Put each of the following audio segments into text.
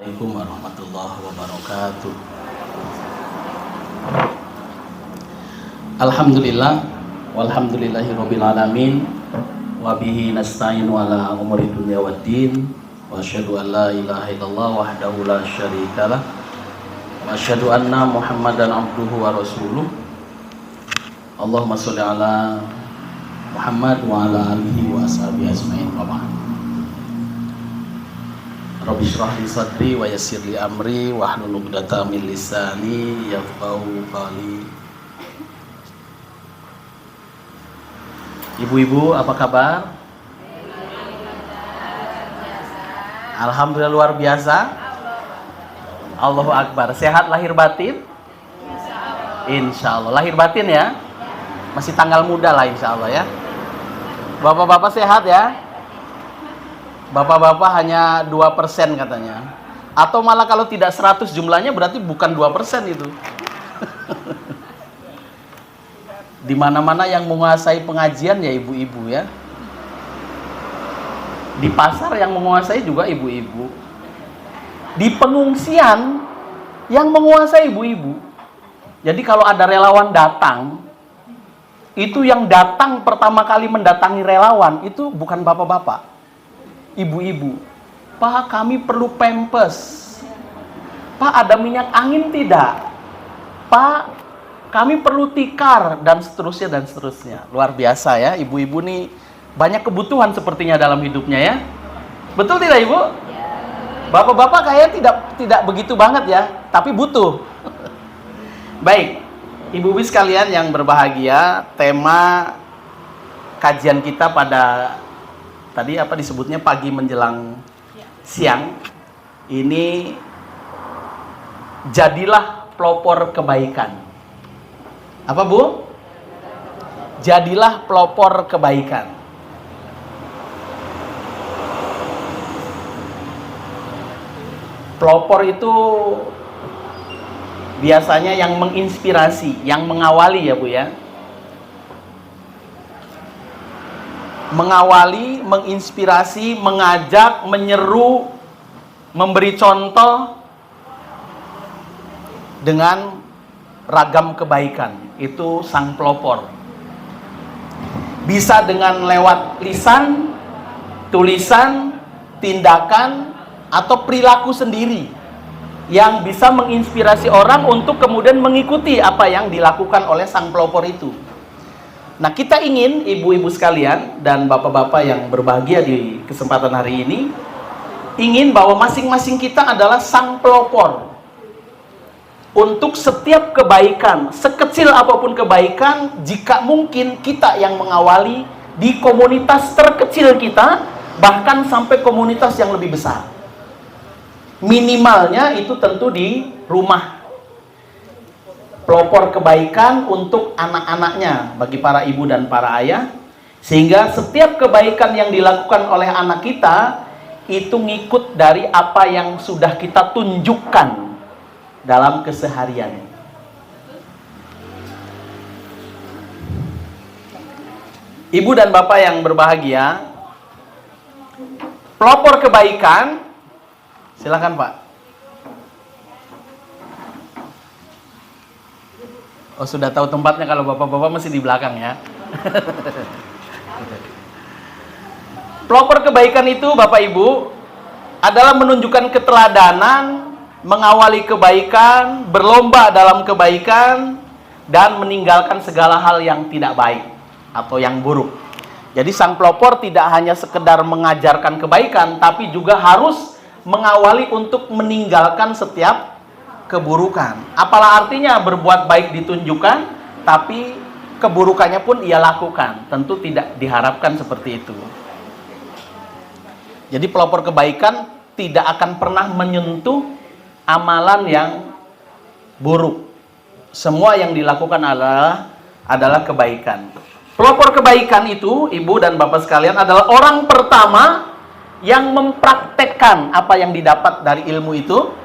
Assalamualaikum warahmatullahi wabarakatuh. Alhamdulillah walhamdulillahirabbil alamin wa bihi nasta'inu ala umuri dunya waddin wa asyhadu an la ilaha illallah wahdahu la syarikalah wa asyhadu anna Muhammadan abduhu wa rasuluh. Allahumma sholli ala Muhammad wa ala alihi wa ashabihi ajmain. Wa ba'd. Rabbi shrah li sadri wa yassir li amri wa hlul 'uqdatam min lisani yafqahu qawli. Ibu-ibu, apa kabar? Alhamdulillah luar biasa. Allahu Akbar. Sehat lahir batin? Insya Allah. Lahir batin ya? Masih tanggal muda lah insya Allah ya. Bapak-bapak sehat ya? Bapak-bapak hanya 2% katanya. Atau malah kalau tidak 100 jumlahnya berarti bukan 2% itu. Di mana-mana yang menguasai pengajian ya ibu-ibu ya. Di pasar yang menguasai juga ibu-ibu. Di pengungsian yang menguasai ibu-ibu. Jadi kalau ada relawan datang, itu yang datang pertama kali mendatangi relawan itu bukan bapak-bapak, ibu-ibu. Pak, kami perlu pampers. Pak, ada minyak angin tidak? Pak, kami perlu tikar, dan seterusnya dan seterusnya. Luar biasa ya, ibu-ibu nih banyak kebutuhan sepertinya dalam hidupnya ya. Betul tidak ibu? Bapak-bapak kayaknya tidak begitu banget ya, tapi butuh. Baik, ibu-ibu sekalian yang berbahagia, tema kajian kita pada tadi apa disebutnya pagi menjelang siang ini, jadilah pelopor kebaikan. Apa Bu? Jadilah pelopor kebaikan. Pelopor itu biasanya yang menginspirasi, yang mengawali ya Bu ya. Mengawali, menginspirasi, mengajak, menyeru, memberi contoh dengan ragam kebaikan. Itu sang pelopor. Bisa dengan lewat lisan, tulisan, tindakan, atau perilaku sendiri yang bisa menginspirasi orang untuk kemudian mengikuti apa yang dilakukan oleh sang pelopor itu. Nah, kita ingin ibu-ibu sekalian dan bapak-bapak yang berbahagia di kesempatan hari ini, ingin bahwa masing-masing kita adalah sang pelopor untuk setiap kebaikan, sekecil apapun kebaikan. Jika mungkin kita yang mengawali di komunitas terkecil kita, bahkan sampai komunitas yang lebih besar. Minimalnya itu tentu di rumah. Pelopor kebaikan untuk anak-anaknya, bagi para ibu dan para ayah, sehingga setiap kebaikan yang dilakukan oleh anak kita itu ngikut dari apa yang sudah kita tunjukkan dalam keseharian. Ibu dan bapak yang berbahagia, pelopor kebaikan, silakan Pak. Oh, sudah tahu tempatnya kalau bapak-bapak masih di belakang ya. Pelopor kebaikan itu Bapak Ibu adalah menunjukkan keteladanan, mengawali kebaikan, berlomba dalam kebaikan, dan meninggalkan segala hal yang tidak baik atau yang buruk. Jadi sang pelopor tidak hanya sekedar mengajarkan kebaikan, tapi juga harus mengawali untuk meninggalkan setiap keburukan. Apalah artinya berbuat baik ditunjukkan, tapi keburukannya pun ia lakukan. Tentu tidak diharapkan seperti itu. Jadi pelopor kebaikan tidak akan pernah menyentuh amalan yang buruk. Semua yang dilakukan adalah kebaikan. Pelopor kebaikan itu, ibu dan bapak sekalian, adalah orang pertama yang mempraktekkan apa yang didapat dari ilmu itu,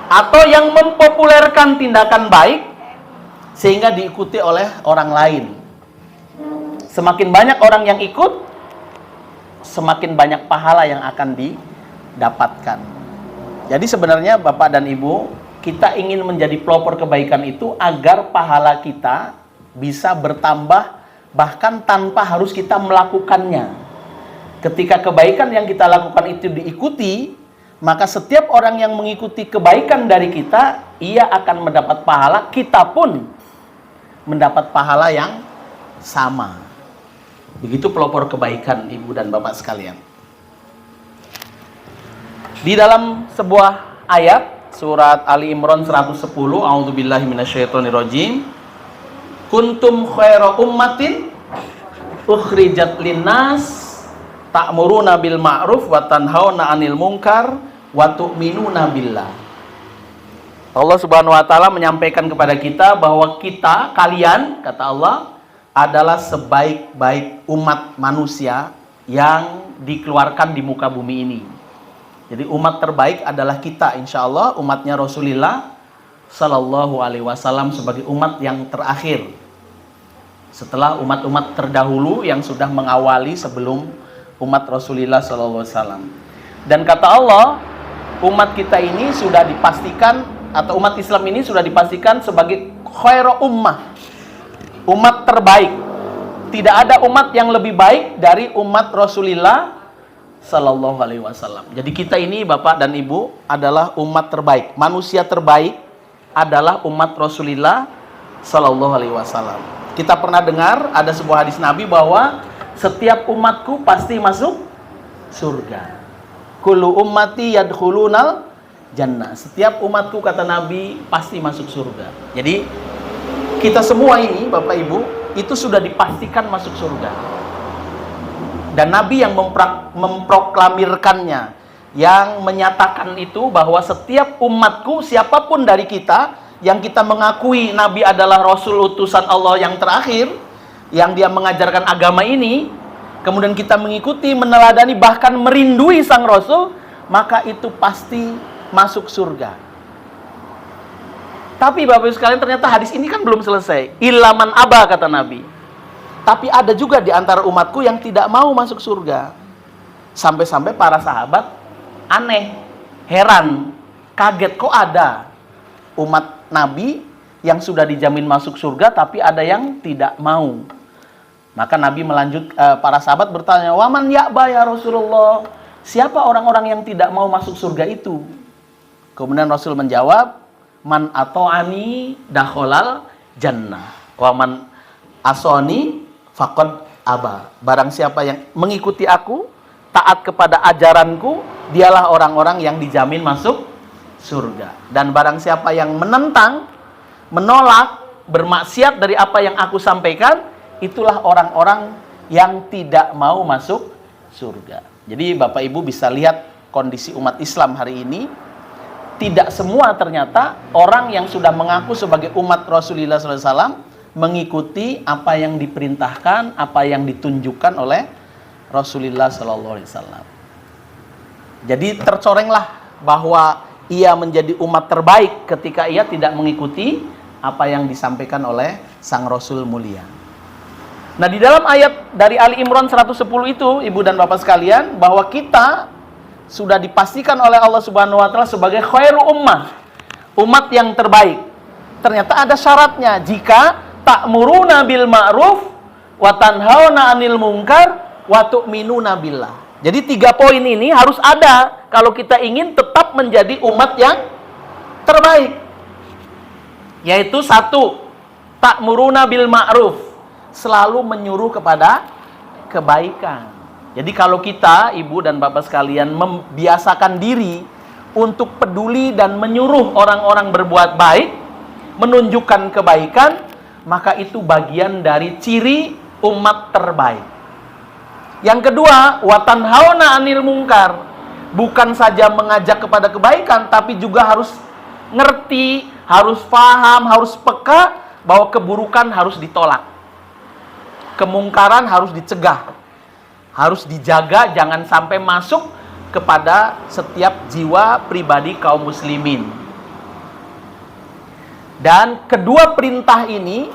atau yang mempopulerkan tindakan baik sehingga diikuti oleh orang lain. Semakin banyak orang yang ikut, semakin banyak pahala yang akan didapatkan. Jadi sebenarnya Bapak dan Ibu, kita ingin menjadi pelopor kebaikan itu agar pahala kita bisa bertambah bahkan tanpa harus kita melakukannya. Ketika kebaikan yang kita lakukan itu diikuti, maka setiap orang yang mengikuti kebaikan dari kita, ia akan mendapat pahala, kita pun mendapat pahala yang sama. Begitu pelopor kebaikan Ibu dan Bapak sekalian. Di dalam sebuah ayat surat Ali Imran 110, A'udzubillahi minasyaitonirrajim, kuntum khaira ummatin ukhrijat linnas ta'muruna bil ma'ruf wa tanhauna 'anil munkar wa tu'minuna billah. Allah Subhanahu wa taala menyampaikan kepada kita bahwa kita, kalian, kata Allah, adalah sebaik-baik umat manusia yang dikeluarkan di muka bumi ini. Jadi umat terbaik adalah kita, insya Allah, umatnya Rasulullah Sallallahu Alaihi Wasallam sebagai umat yang terakhir. Setelah umat-umat terdahulu yang sudah mengawali sebelum umat Rasulullah Sallallahu Alaihi Wasallam. Dan kata Allah, umat kita ini sudah dipastikan, atau umat Islam ini sudah dipastikan sebagai khairu ummah, umat terbaik. Tidak ada umat yang lebih baik dari umat Rasulullah Sallallahu Alaihi Wasallam. Jadi kita ini Bapak dan Ibu adalah umat terbaik. Manusia terbaik adalah umat Rasulullah Sallallahu Alaihi Wasallam. Kita pernah dengar ada sebuah hadis Nabi bahwa setiap umatku pasti masuk surga. Kullu ummati yadkhulunal jannah. Setiap umatku, kata Nabi, pasti masuk surga. Jadi kita semua ini Bapak Ibu itu sudah dipastikan masuk surga. Dan Nabi yang memproklamirkannya, yang menyatakan itu bahwa setiap umatku, siapapun dari kita yang kita mengakui Nabi adalah Rasul utusan Allah yang terakhir, yang dia mengajarkan agama ini, kemudian kita mengikuti, meneladani, bahkan merindui sang Rasul, maka itu pasti masuk surga. Tapi Bapak Ibu sekalian, ternyata hadis ini kan belum selesai. Ilaman aba, kata Nabi. Tapi ada juga di antara umatku yang tidak mau masuk surga. Sampai-sampai para sahabat aneh, heran, kaget, kok ada umat Nabi yang sudah dijamin masuk surga tapi ada yang tidak mau. Maka Nabi para sahabat bertanya, "Waman ya'ba ya Rasulullah?" Siapa orang-orang yang tidak mau masuk surga itu? Kemudian Rasul menjawab, "Man ata'ani dakhalal jannah, wa man asani faqad aba." Barang siapa yang mengikuti aku, taat kepada ajaranku, dialah orang-orang yang dijamin masuk surga. Dan barang siapa yang menentang, menolak, bermaksiat dari apa yang aku sampaikan, itulah orang-orang yang tidak mau masuk surga. Jadi Bapak Ibu bisa lihat kondisi umat Islam hari ini. Tidak semua ternyata orang yang sudah mengaku sebagai umat Rasulullah SAW mengikuti apa yang diperintahkan, apa yang ditunjukkan oleh Rasulullah SAW. Jadi tercorenglah bahwa ia menjadi umat terbaik ketika ia tidak mengikuti apa yang disampaikan oleh sang Rasul mulia. Nah, di dalam ayat dari Ali Imran 110 itu, Ibu dan Bapak sekalian, bahwa kita sudah dipastikan oleh Allah Subhanahu wa taala sebagai khairu ummah, umat yang terbaik. Ternyata ada syaratnya. Jika ta'muruna bil ma'ruf wa tanhauna 'anil munkar wa tu'minuna billah. Jadi 3 poin ini harus ada kalau kita ingin tetap menjadi umat yang terbaik. Yaitu 1, ta'muruna bil ma'ruf, selalu menyuruh kepada kebaikan. Jadi kalau kita, Ibu dan Bapak sekalian, membiasakan diri untuk peduli dan menyuruh orang-orang berbuat baik, menunjukkan kebaikan, maka itu bagian dari ciri umat terbaik. Yang kedua, wa tanhauna 'anil munkar. Bukan saja mengajak kepada kebaikan, tapi juga harus ngerti, harus paham, harus peka bahwa keburukan harus ditolak. Kemungkaran harus dicegah. Harus dijaga, jangan sampai masuk kepada setiap jiwa pribadi kaum muslimin. Dan kedua perintah ini,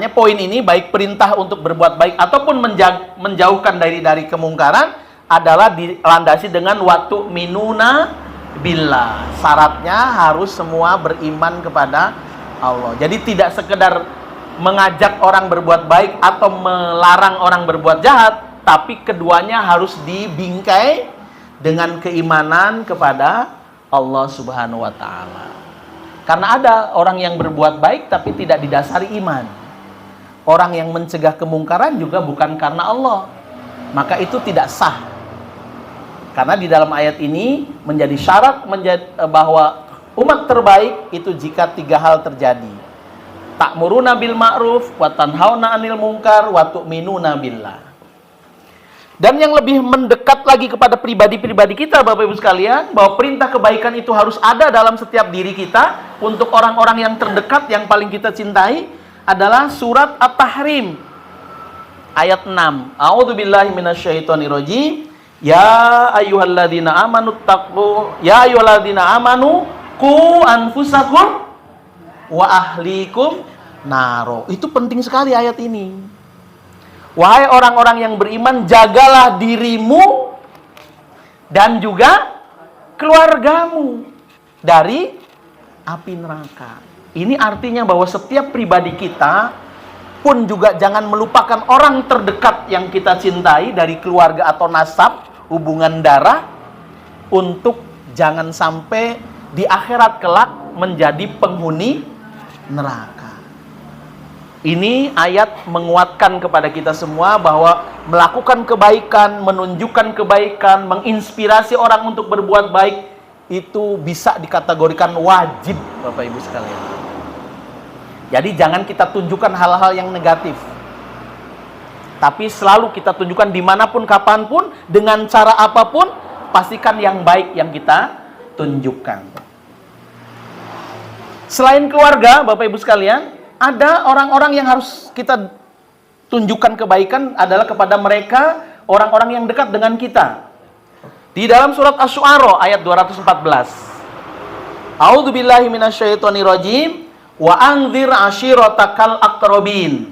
poin ini, baik perintah untuk berbuat baik ataupun menjauhkan dari kemungkaran, adalah dilandasi dengan waktu minuna billah. Syaratnya harus semua beriman kepada Allah. Jadi tidak sekedar mengajak orang berbuat baik atau melarang orang berbuat jahat, tapi keduanya harus dibingkai dengan keimanan kepada Allah Subhanahu wa taala. Karena ada orang yang berbuat baik tapi tidak didasari iman. Orang yang mencegah kemungkaran juga bukan karena Allah. Maka itu tidak sah. Karena di dalam ayat ini menjadi syarat bahwa umat terbaik itu jika 3 hal terjadi. Ta'muruna bil ma'ruf wa tanhauna 'anil munkar wa tu'minuna billah. Dan yang lebih mendekat lagi kepada pribadi-pribadi kita, Bapak Ibu sekalian, bahwa perintah kebaikan itu harus ada dalam setiap diri kita untuk orang-orang yang terdekat, yang paling kita cintai, adalah surat At-Tahrim ayat 6. A'udzubillahi minasyaitonirrajim. Ya ayyuhalladzina amanu taqu ya ayyuhalladzina amanu qu anfusakum wa ahlikum naro. Itu penting sekali ayat ini. Wahai orang-orang yang beriman, jagalah dirimu dan juga keluargamu dari api neraka. Ini artinya bahwa setiap pribadi kita pun juga jangan melupakan orang terdekat yang kita cintai dari keluarga atau nasab, hubungan darah, untuk jangan sampai di akhirat kelak menjadi penghuni neraka. Ini ayat menguatkan kepada kita semua bahwa melakukan kebaikan, menunjukkan kebaikan, menginspirasi orang untuk berbuat baik, itu bisa dikategorikan wajib, Bapak Ibu sekalian. Jadi jangan kita tunjukkan hal-hal yang negatif, tapi selalu kita tunjukkan dimanapun, kapanpun, dengan cara apapun, pastikan yang baik yang kita tunjukkan. Selain keluarga, Bapak Ibu sekalian, ada orang-orang yang harus kita tunjukkan kebaikan adalah kepada mereka, orang-orang yang dekat dengan kita. Di dalam surat Asy-Syu'ara ayat 214. A'udzubillahi minasyaitonirrajim. Wa anzir ashiratakal aqrabin.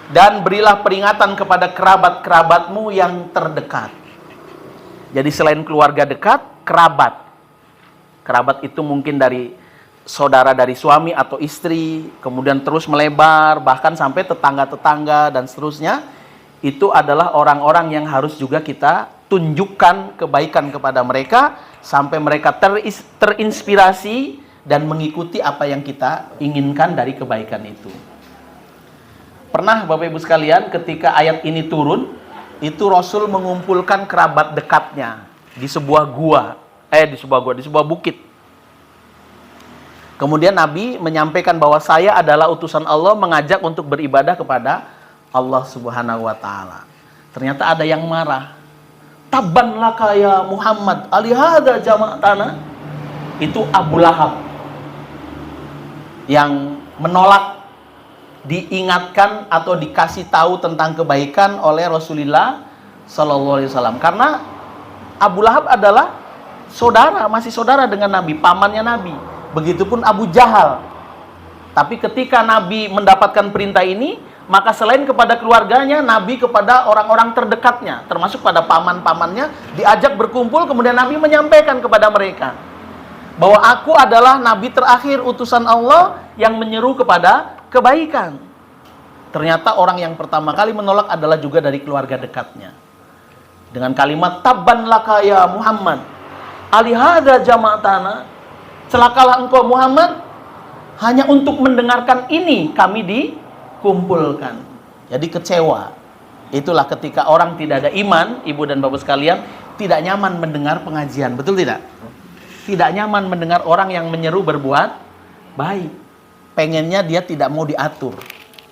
Dan berilah peringatan kepada kerabat-kerabatmu yang terdekat. Jadi selain keluarga dekat, kerabat. Kerabat itu mungkin dari saudara dari suami atau istri, kemudian terus melebar, bahkan sampai tetangga-tetangga dan seterusnya. Itu adalah orang-orang yang harus juga kita tunjukkan kebaikan kepada mereka, sampai mereka terinspirasi dan mengikuti apa yang kita inginkan dari kebaikan itu. Pernah Bapak Ibu sekalian, ketika ayat ini turun, itu Rasul mengumpulkan kerabat dekatnya di sebuah di sebuah bukit. Kemudian Nabi menyampaikan bahwa saya adalah utusan Allah mengajak untuk beribadah kepada Allah Subhanahu wa taala. Ternyata ada yang marah. Tabban laka ya Muhammad, alihada jama'atana. Itu Abu Lahab yang menolak diingatkan atau dikasih tahu tentang kebaikan oleh Rasulullah Sallallahu Alaihi Wasallam. Karena Abu Lahab adalah masih saudara dengan Nabi, pamannya Nabi. Begitupun Abu Jahal. Tapi ketika Nabi mendapatkan perintah ini, maka selain kepada keluarganya, Nabi kepada orang-orang terdekatnya, termasuk pada paman-pamannya, diajak berkumpul. Kemudian Nabi menyampaikan kepada mereka bahwa aku adalah Nabi terakhir utusan Allah yang menyeru kepada kebaikan. Ternyata orang yang pertama kali menolak adalah juga dari keluarga dekatnya. Dengan kalimat tabban laka ya Muhammad, alihada jama'atana. Celakalah engkau Muhammad, hanya untuk mendengarkan ini kami dikumpulkan. Jadi kecewa. Itulah ketika orang tidak ada iman, Ibu dan Bapak sekalian, tidak nyaman mendengar pengajian. Betul tidak? Tidak nyaman mendengar orang yang menyeru berbuat baik. Pengennya dia tidak mau diatur.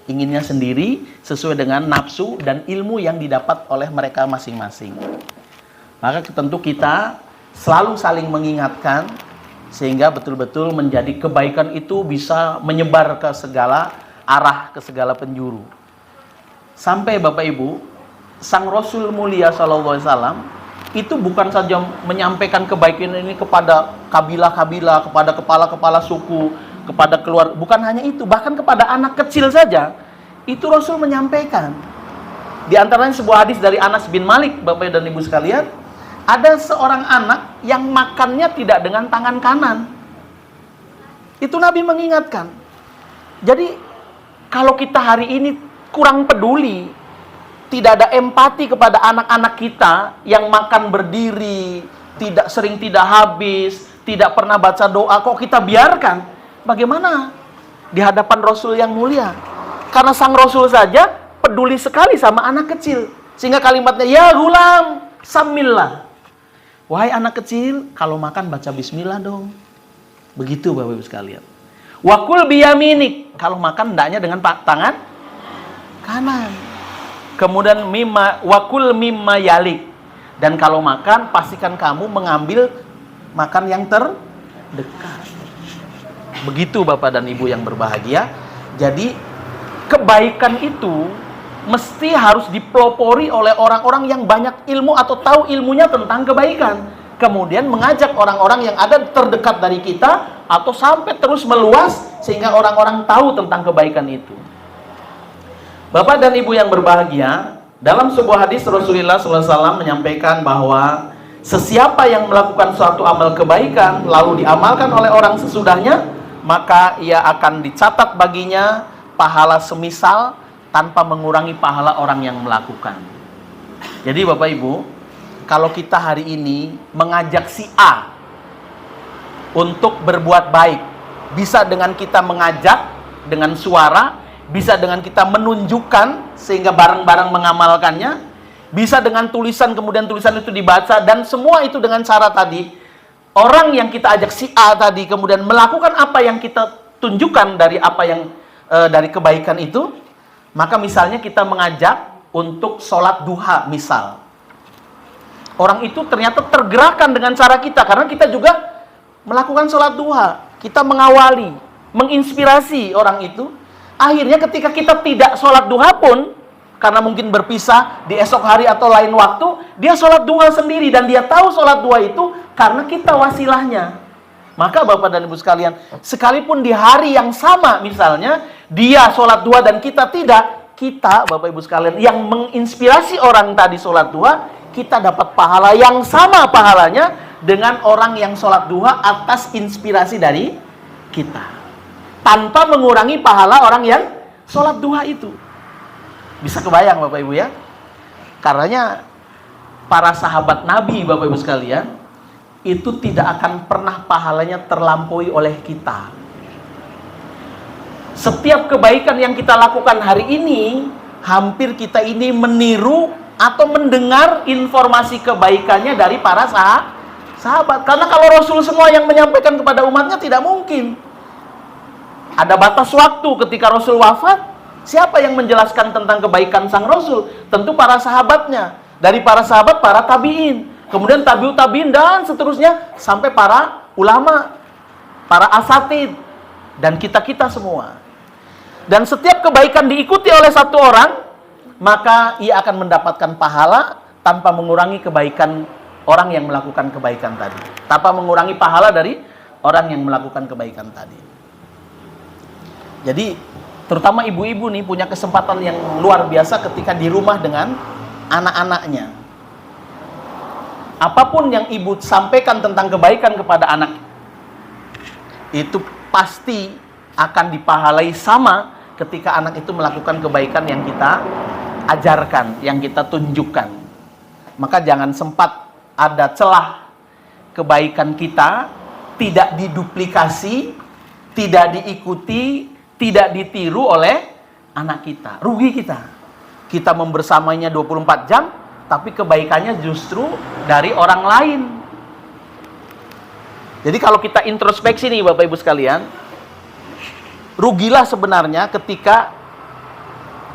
Inginnya sendiri sesuai dengan nafsu dan ilmu yang didapat oleh mereka masing-masing. Maka tentu kita selalu saling mengingatkan, sehingga betul-betul menjadi kebaikan itu bisa menyebar ke segala arah, ke segala penjuru. Sampai Bapak Ibu, Sang Rasul mulia Sallallahu Alaihi Wasallam itu bukan saja menyampaikan kebaikan ini kepada kabilah-kabilah, kepada kepala-kepala suku, kepada keluarga. Bukan hanya itu, bahkan kepada anak kecil saja, itu Rasul menyampaikan. Di antaranya sebuah hadis dari Anas bin Malik, Bapak dan Ibu sekalian. Ada seorang anak yang makannya tidak dengan tangan kanan. Itu Nabi mengingatkan. Jadi, kalau kita hari ini kurang peduli, tidak ada empati kepada anak-anak kita yang makan berdiri, sering tidak habis, tidak pernah baca doa, kok kita biarkan? Bagaimana di hadapan Rasul yang mulia? Karena sang Rasul saja peduli sekali sama anak kecil. Sehingga kalimatnya, ya gulam, samillah. Wahai anak kecil, kalau makan baca bismillah dong. Begitu Bapak Ibu sekalian. Wakul biyaminik, kalau makan hendaknya dengan tangan kanan. Kemudian wakul mimma yalik. Dan kalau makan, pastikan kamu mengambil makan yang terdekat. Begitu Bapak dan Ibu yang berbahagia. Jadi kebaikan itu mesti harus dipelopori oleh orang-orang yang banyak ilmu atau tahu ilmunya tentang kebaikan. Kemudian mengajak orang-orang yang ada terdekat dari kita atau sampai terus meluas sehingga orang-orang tahu tentang kebaikan itu. Bapak dan Ibu yang berbahagia, dalam sebuah hadis Rasulullah SAW menyampaikan bahwa sesiapa yang melakukan suatu amal kebaikan lalu diamalkan oleh orang sesudahnya, maka ia akan dicatat baginya pahala semisal tanpa mengurangi pahala orang yang melakukan. Jadi Bapak Ibu, kalau kita hari ini mengajak si A untuk berbuat baik, bisa dengan kita mengajak dengan suara, bisa dengan kita menunjukkan sehingga bareng-bareng mengamalkannya, bisa dengan tulisan, kemudian tulisan itu dibaca, dan semua itu dengan cara tadi, orang yang kita ajak si A tadi kemudian melakukan apa yang kita tunjukkan dari apa yang dari kebaikan itu. Maka misalnya kita mengajak untuk sholat duha misal. Orang itu ternyata tergerakkan dengan cara kita. Karena kita juga melakukan sholat duha. Kita mengawali, menginspirasi orang itu. Akhirnya ketika kita tidak sholat duha pun, karena mungkin berpisah di esok hari atau lain waktu, dia sholat duha sendiri. Dan dia tahu sholat duha itu karena kita wasilahnya. Maka Bapak dan Ibu sekalian, sekalipun di hari yang sama misalnya, dia sholat duha dan kita tidak, kita Bapak Ibu sekalian yang menginspirasi orang tadi sholat duha, kita dapat pahala yang sama pahalanya dengan orang yang sholat duha atas inspirasi dari kita. Tanpa mengurangi pahala orang yang sholat duha itu. Bisa kebayang Bapak Ibu ya? Karenanya para sahabat Nabi Bapak Ibu sekalian, itu tidak akan pernah pahalanya terlampaui oleh kita. Setiap kebaikan yang kita lakukan hari ini, hampir kita ini meniru atau mendengar informasi kebaikannya dari para sahabat. Karena kalau Rasul semua yang menyampaikan kepada umatnya tidak mungkin. Ada batas waktu ketika Rasul wafat, siapa yang menjelaskan tentang kebaikan sang Rasul? Tentu para sahabatnya. Dari para sahabat, para tabi'in. Kemudian tabi'ut tabi'in dan seterusnya sampai para ulama, para asatid, dan kita-kita semua. Dan setiap kebaikan diikuti oleh satu orang, maka ia akan mendapatkan pahala tanpa mengurangi kebaikan orang yang melakukan kebaikan tadi. Tanpa mengurangi pahala dari orang yang melakukan kebaikan tadi. Jadi, terutama ibu-ibu nih punya kesempatan yang luar biasa ketika di rumah dengan anak-anaknya. Apapun yang ibu sampaikan tentang kebaikan kepada anak, itu pasti akan dipahalai sama ketika anak itu melakukan kebaikan yang kita ajarkan, yang kita tunjukkan. Maka jangan sempat ada celah kebaikan kita tidak diduplikasi, tidak diikuti, tidak ditiru oleh anak kita. Rugi kita. Kita membersamainya 24 jam, tapi kebaikannya justru dari orang lain. Jadi kalau kita introspeksi nih Bapak Ibu sekalian, rugilah sebenarnya ketika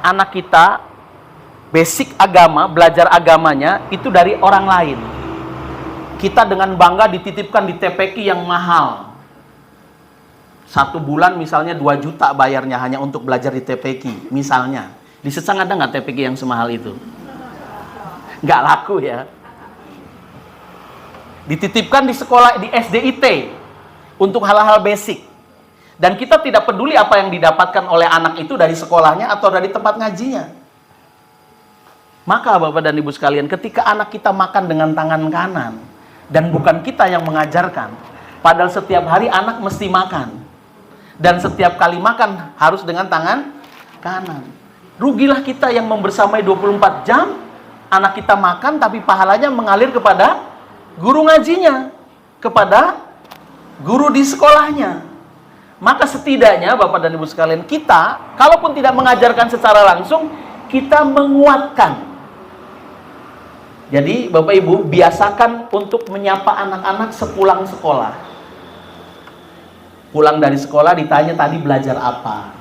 anak kita basic agama, belajar agamanya itu dari orang lain. Kita dengan bangga dititipkan di TPQ yang mahal. 1 bulan misalnya 2 juta bayarnya hanya untuk belajar di TPQ misalnya. Di Secang ada nggak TPQ yang semahal itu? Nggak laku ya. Dititipkan di sekolah, di SDIT untuk hal-hal basic. Dan kita tidak peduli apa yang didapatkan oleh anak itu dari sekolahnya atau dari tempat ngajinya. Maka Bapak dan Ibu sekalian, ketika anak kita makan dengan tangan kanan, dan bukan kita yang mengajarkan, padahal setiap hari anak mesti makan, dan setiap kali makan harus dengan tangan kanan. Rugilah kita yang membersamai 24 jam, anak kita makan tapi pahalanya mengalir kepada guru ngajinya, kepada guru di sekolahnya. Maka setidaknya Bapak dan Ibu sekalian, kita kalaupun tidak mengajarkan secara langsung, kita menguatkan. Jadi Bapak Ibu, biasakan untuk menyapa anak-anak sepulang sekolah. Pulang dari sekolah ditanya tadi belajar apa.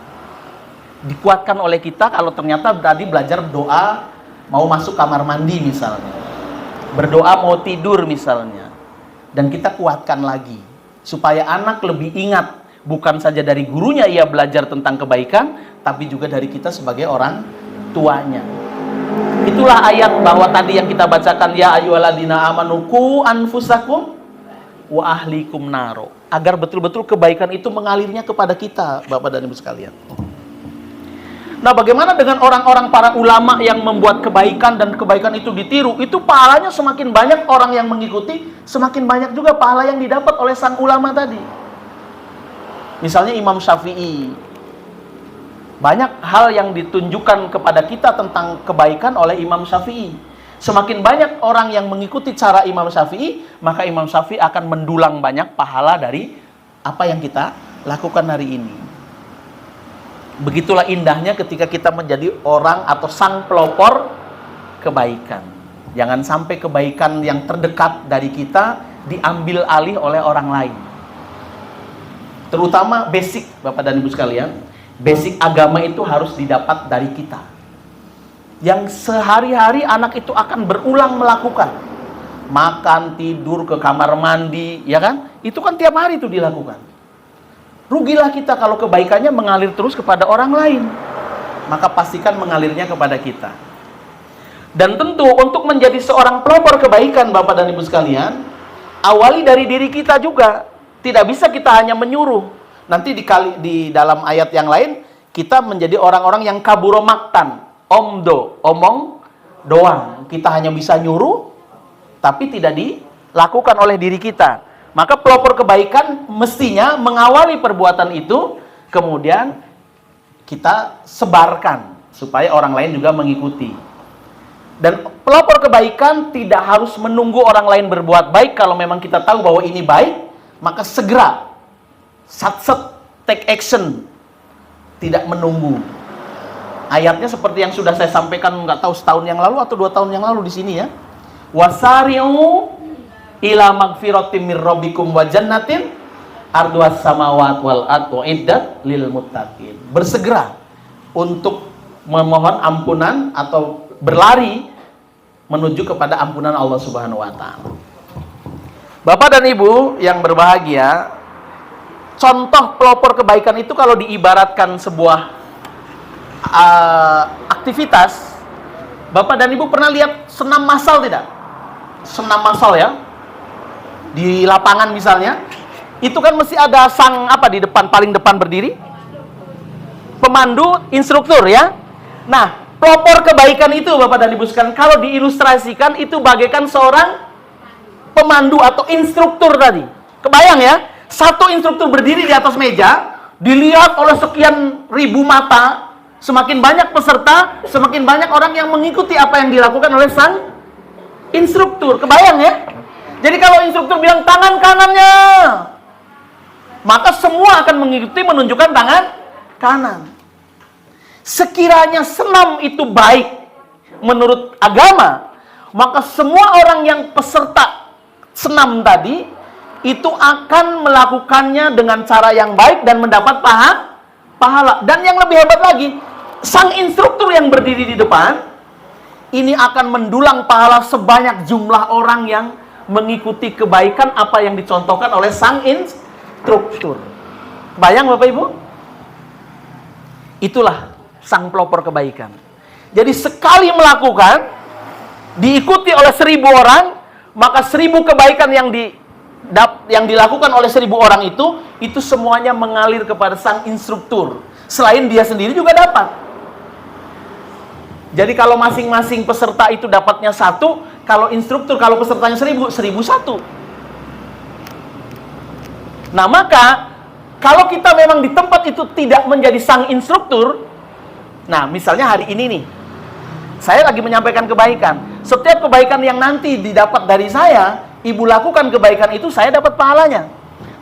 Dikuatkan oleh kita kalau ternyata tadi belajar doa mau masuk kamar mandi misalnya. Berdoa mau tidur misalnya. Dan kita kuatkan lagi supaya anak lebih ingat, bukan saja dari gurunya ia belajar tentang kebaikan, tapi juga dari kita sebagai orang tuanya. Itulah ayat bahwa tadi yang kita bacakan, ya ayyuhalladzina amanu qu anfusakum wa ahlikum naro. Agar betul-betul kebaikan itu mengalirnya kepada kita, Bapak dan Ibu sekalian. Nah, bagaimana dengan orang-orang para ulama yang membuat kebaikan dan kebaikan itu ditiru? Itu pahalanya semakin banyak orang yang mengikuti, semakin banyak juga pahala yang didapat oleh sang ulama tadi. Misalnya Imam Syafi'i. Banyak hal yang ditunjukkan kepada kita tentang kebaikan oleh Imam Syafi'i. Semakin banyak orang yang mengikuti cara Imam Syafi'i, maka Imam Syafi'i akan mendulang banyak pahala dari apa yang kita lakukan hari ini. Begitulah indahnya ketika kita menjadi orang atau sang pelopor kebaikan. Jangan sampai kebaikan yang terdekat dari kita diambil alih oleh orang lain. Terutama basic, Bapak dan Ibu sekalian, basic agama itu harus didapat dari kita. Yang sehari-hari anak itu akan berulang melakukan. Makan, tidur, ke kamar mandi, ya kan? Itu kan tiap hari itu dilakukan. Rugilah kita kalau kebaikannya mengalir terus kepada orang lain. Maka pastikan mengalirnya kepada kita. Dan tentu untuk menjadi seorang pelopor kebaikan, Bapak dan Ibu sekalian, awali dari diri kita juga. Tidak bisa kita hanya menyuruh. Nanti di dalam ayat yang lain, kita menjadi orang-orang yang kaburo maktan. Omong doang. Kita hanya bisa nyuruh, tapi tidak dilakukan oleh diri kita. Maka pelopor kebaikan mestinya mengawali perbuatan itu, kemudian kita sebarkan supaya orang lain juga mengikuti. Dan pelopor kebaikan tidak harus menunggu orang lain berbuat baik. Kalau memang kita tahu bahwa ini baik, maka segera satset take action, tidak menunggu. Ayatnya seperti yang sudah saya sampaikan, nggak tahu setahun yang lalu atau 2 tahun yang lalu di sini ya. Wasari'u ila magfiratim mir rabbikum wa jannatin arduas samawat wal ardu iddat lil muttaqin. Bersegera untuk memohon ampunan atau berlari menuju kepada ampunan Allah Subhanahu wa taala. Bapak dan Ibu yang berbahagia, contoh pelopor kebaikan itu kalau diibaratkan sebuah aktivitas, Bapak dan Ibu pernah lihat senam massal tidak? Senam massal ya, di lapangan misalnya, itu kan mesti ada sang apa di depan, paling depan berdiri, pemandu, instruktur ya. Nah, pelopor kebaikan itu Bapak dan Ibu sekalian, kalau diilustrasikan itu bagaikan seorang pemandu atau instruktur tadi. Kebayang ya, satu instruktur berdiri di atas meja, dilihat oleh sekian ribu mata, semakin banyak peserta, semakin banyak orang yang mengikuti apa yang dilakukan oleh sang instruktur. Kebayang ya? Jadi kalau instruktur bilang tangan kanannya, maka semua akan mengikuti menunjukkan tangan kanan. Sekiranya senam itu baik menurut agama, maka semua orang yang peserta senam tadi itu akan melakukannya dengan cara yang baik dan mendapat pahala. Dan yang lebih hebat lagi, sang instruktur yang berdiri di depan ini akan mendulang pahala sebanyak jumlah orang yang mengikuti kebaikan apa yang dicontohkan oleh sang instruktur. Bayang Bapak Ibu? Itulah sang pelopor kebaikan. Jadi sekali melakukan, diikuti oleh 1000 orang, maka 1000 kebaikan yang dilakukan oleh 1000 orang itu semuanya mengalir kepada sang instruktur. Selain dia sendiri juga dapat. Jadi kalau masing-masing peserta itu dapatnya 1, kalau instruktur, kalau pesertanya 1000, 1001. Nah, maka kalau kita memang di tempat itu tidak menjadi sang instruktur, nah misalnya hari ini nih, saya lagi menyampaikan kebaikan. Setiap kebaikan yang nanti didapat dari saya, ibu lakukan kebaikan itu, saya dapat pahalanya.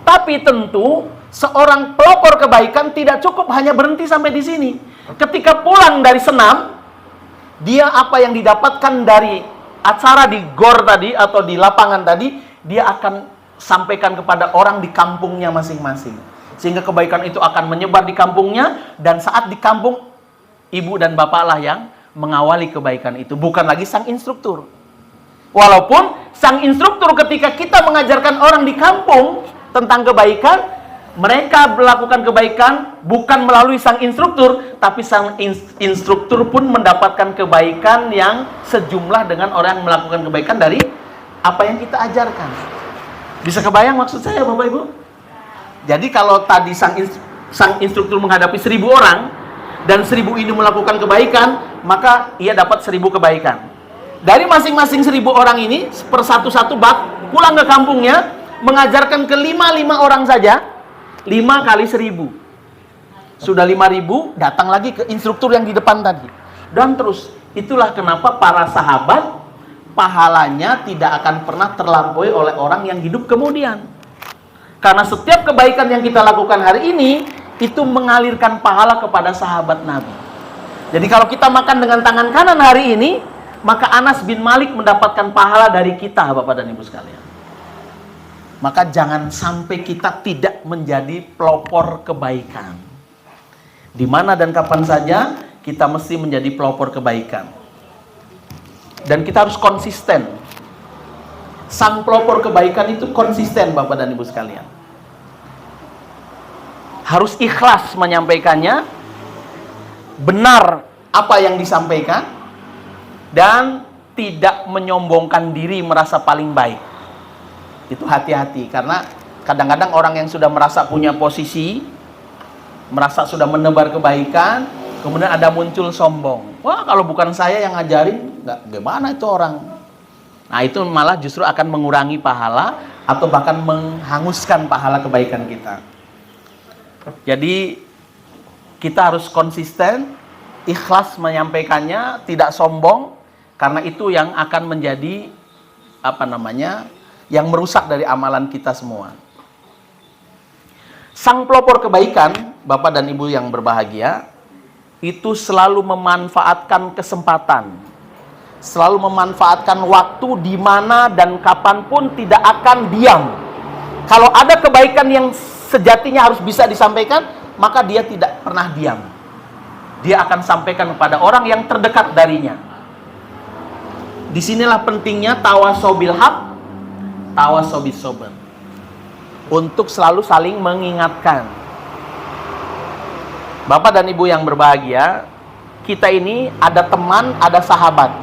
Tapi tentu seorang pelopor kebaikan tidak cukup hanya berhenti sampai di sini. Ketika pulang dari senam, dia apa yang didapatkan dari acara di gor tadi atau di lapangan tadi, dia akan sampaikan kepada orang di kampungnya masing-masing. Sehingga kebaikan itu akan menyebar di kampungnya, dan saat di kampung, ibu dan bapaklah yang mengawali kebaikan itu, bukan lagi sang instruktur. Walaupun sang instruktur ketika kita mengajarkan orang di kampung tentang kebaikan, mereka melakukan kebaikan bukan melalui sang instruktur, tapi sang instruktur pun mendapatkan kebaikan yang sejumlah dengan orang yang melakukan kebaikan dari apa yang kita ajarkan. Bisa kebayang maksud saya, Bapak Ibu? Jadi kalau tadi sang instruktur menghadapi 1000 orang, dan 1000 ini melakukan kebaikan, maka ia dapat 1000 kebaikan. Dari masing-masing 1000 orang ini, per satu-satu bab, pulang ke kampungnya, mengajarkan ke 5 orang saja, 5 kali 1000. Sudah 5000, datang lagi ke instruktur yang di depan tadi. Dan terus, itulah kenapa para sahabat, pahalanya tidak akan pernah terlampaui oleh orang yang hidup kemudian. Karena setiap kebaikan yang kita lakukan hari ini, itu mengalirkan pahala kepada sahabat Nabi. Jadi kalau kita makan dengan tangan kanan hari ini, maka Anas bin Malik mendapatkan pahala dari kita, Bapak dan Ibu sekalian. Maka jangan sampai kita tidak menjadi pelopor kebaikan. Di mana dan kapan saja kita mesti menjadi pelopor kebaikan. Dan kita harus konsisten. Sang pelopor kebaikan itu konsisten, Bapak dan Ibu sekalian. Harus ikhlas menyampaikannya, benar apa yang disampaikan, dan tidak menyombongkan diri merasa paling baik. Itu hati-hati, karena kadang-kadang orang yang sudah merasa punya posisi, merasa sudah menebar kebaikan, kemudian ada muncul sombong. Wah, kalau bukan saya yang ngajarin, nggak, gimana itu orang? Nah, itu malah justru akan mengurangi pahala atau bahkan menghanguskan pahala kebaikan kita. Jadi kita harus konsisten, ikhlas menyampaikannya, tidak sombong, karena itu yang akan menjadi yang merusak dari amalan kita semua. Sang pelopor kebaikan, Bapak dan Ibu yang berbahagia, itu selalu memanfaatkan kesempatan, selalu memanfaatkan waktu di mana dan kapanpun, tidak akan diam. Kalau ada kebaikan yang sejatinya harus bisa disampaikan, maka dia tidak pernah diam. Dia akan sampaikan kepada orang yang terdekat darinya. Disinilah pentingnya tawasobil haq, tawasobil sober, untuk selalu saling mengingatkan. Bapak dan Ibu yang berbahagia, kita ini ada teman, ada sahabat.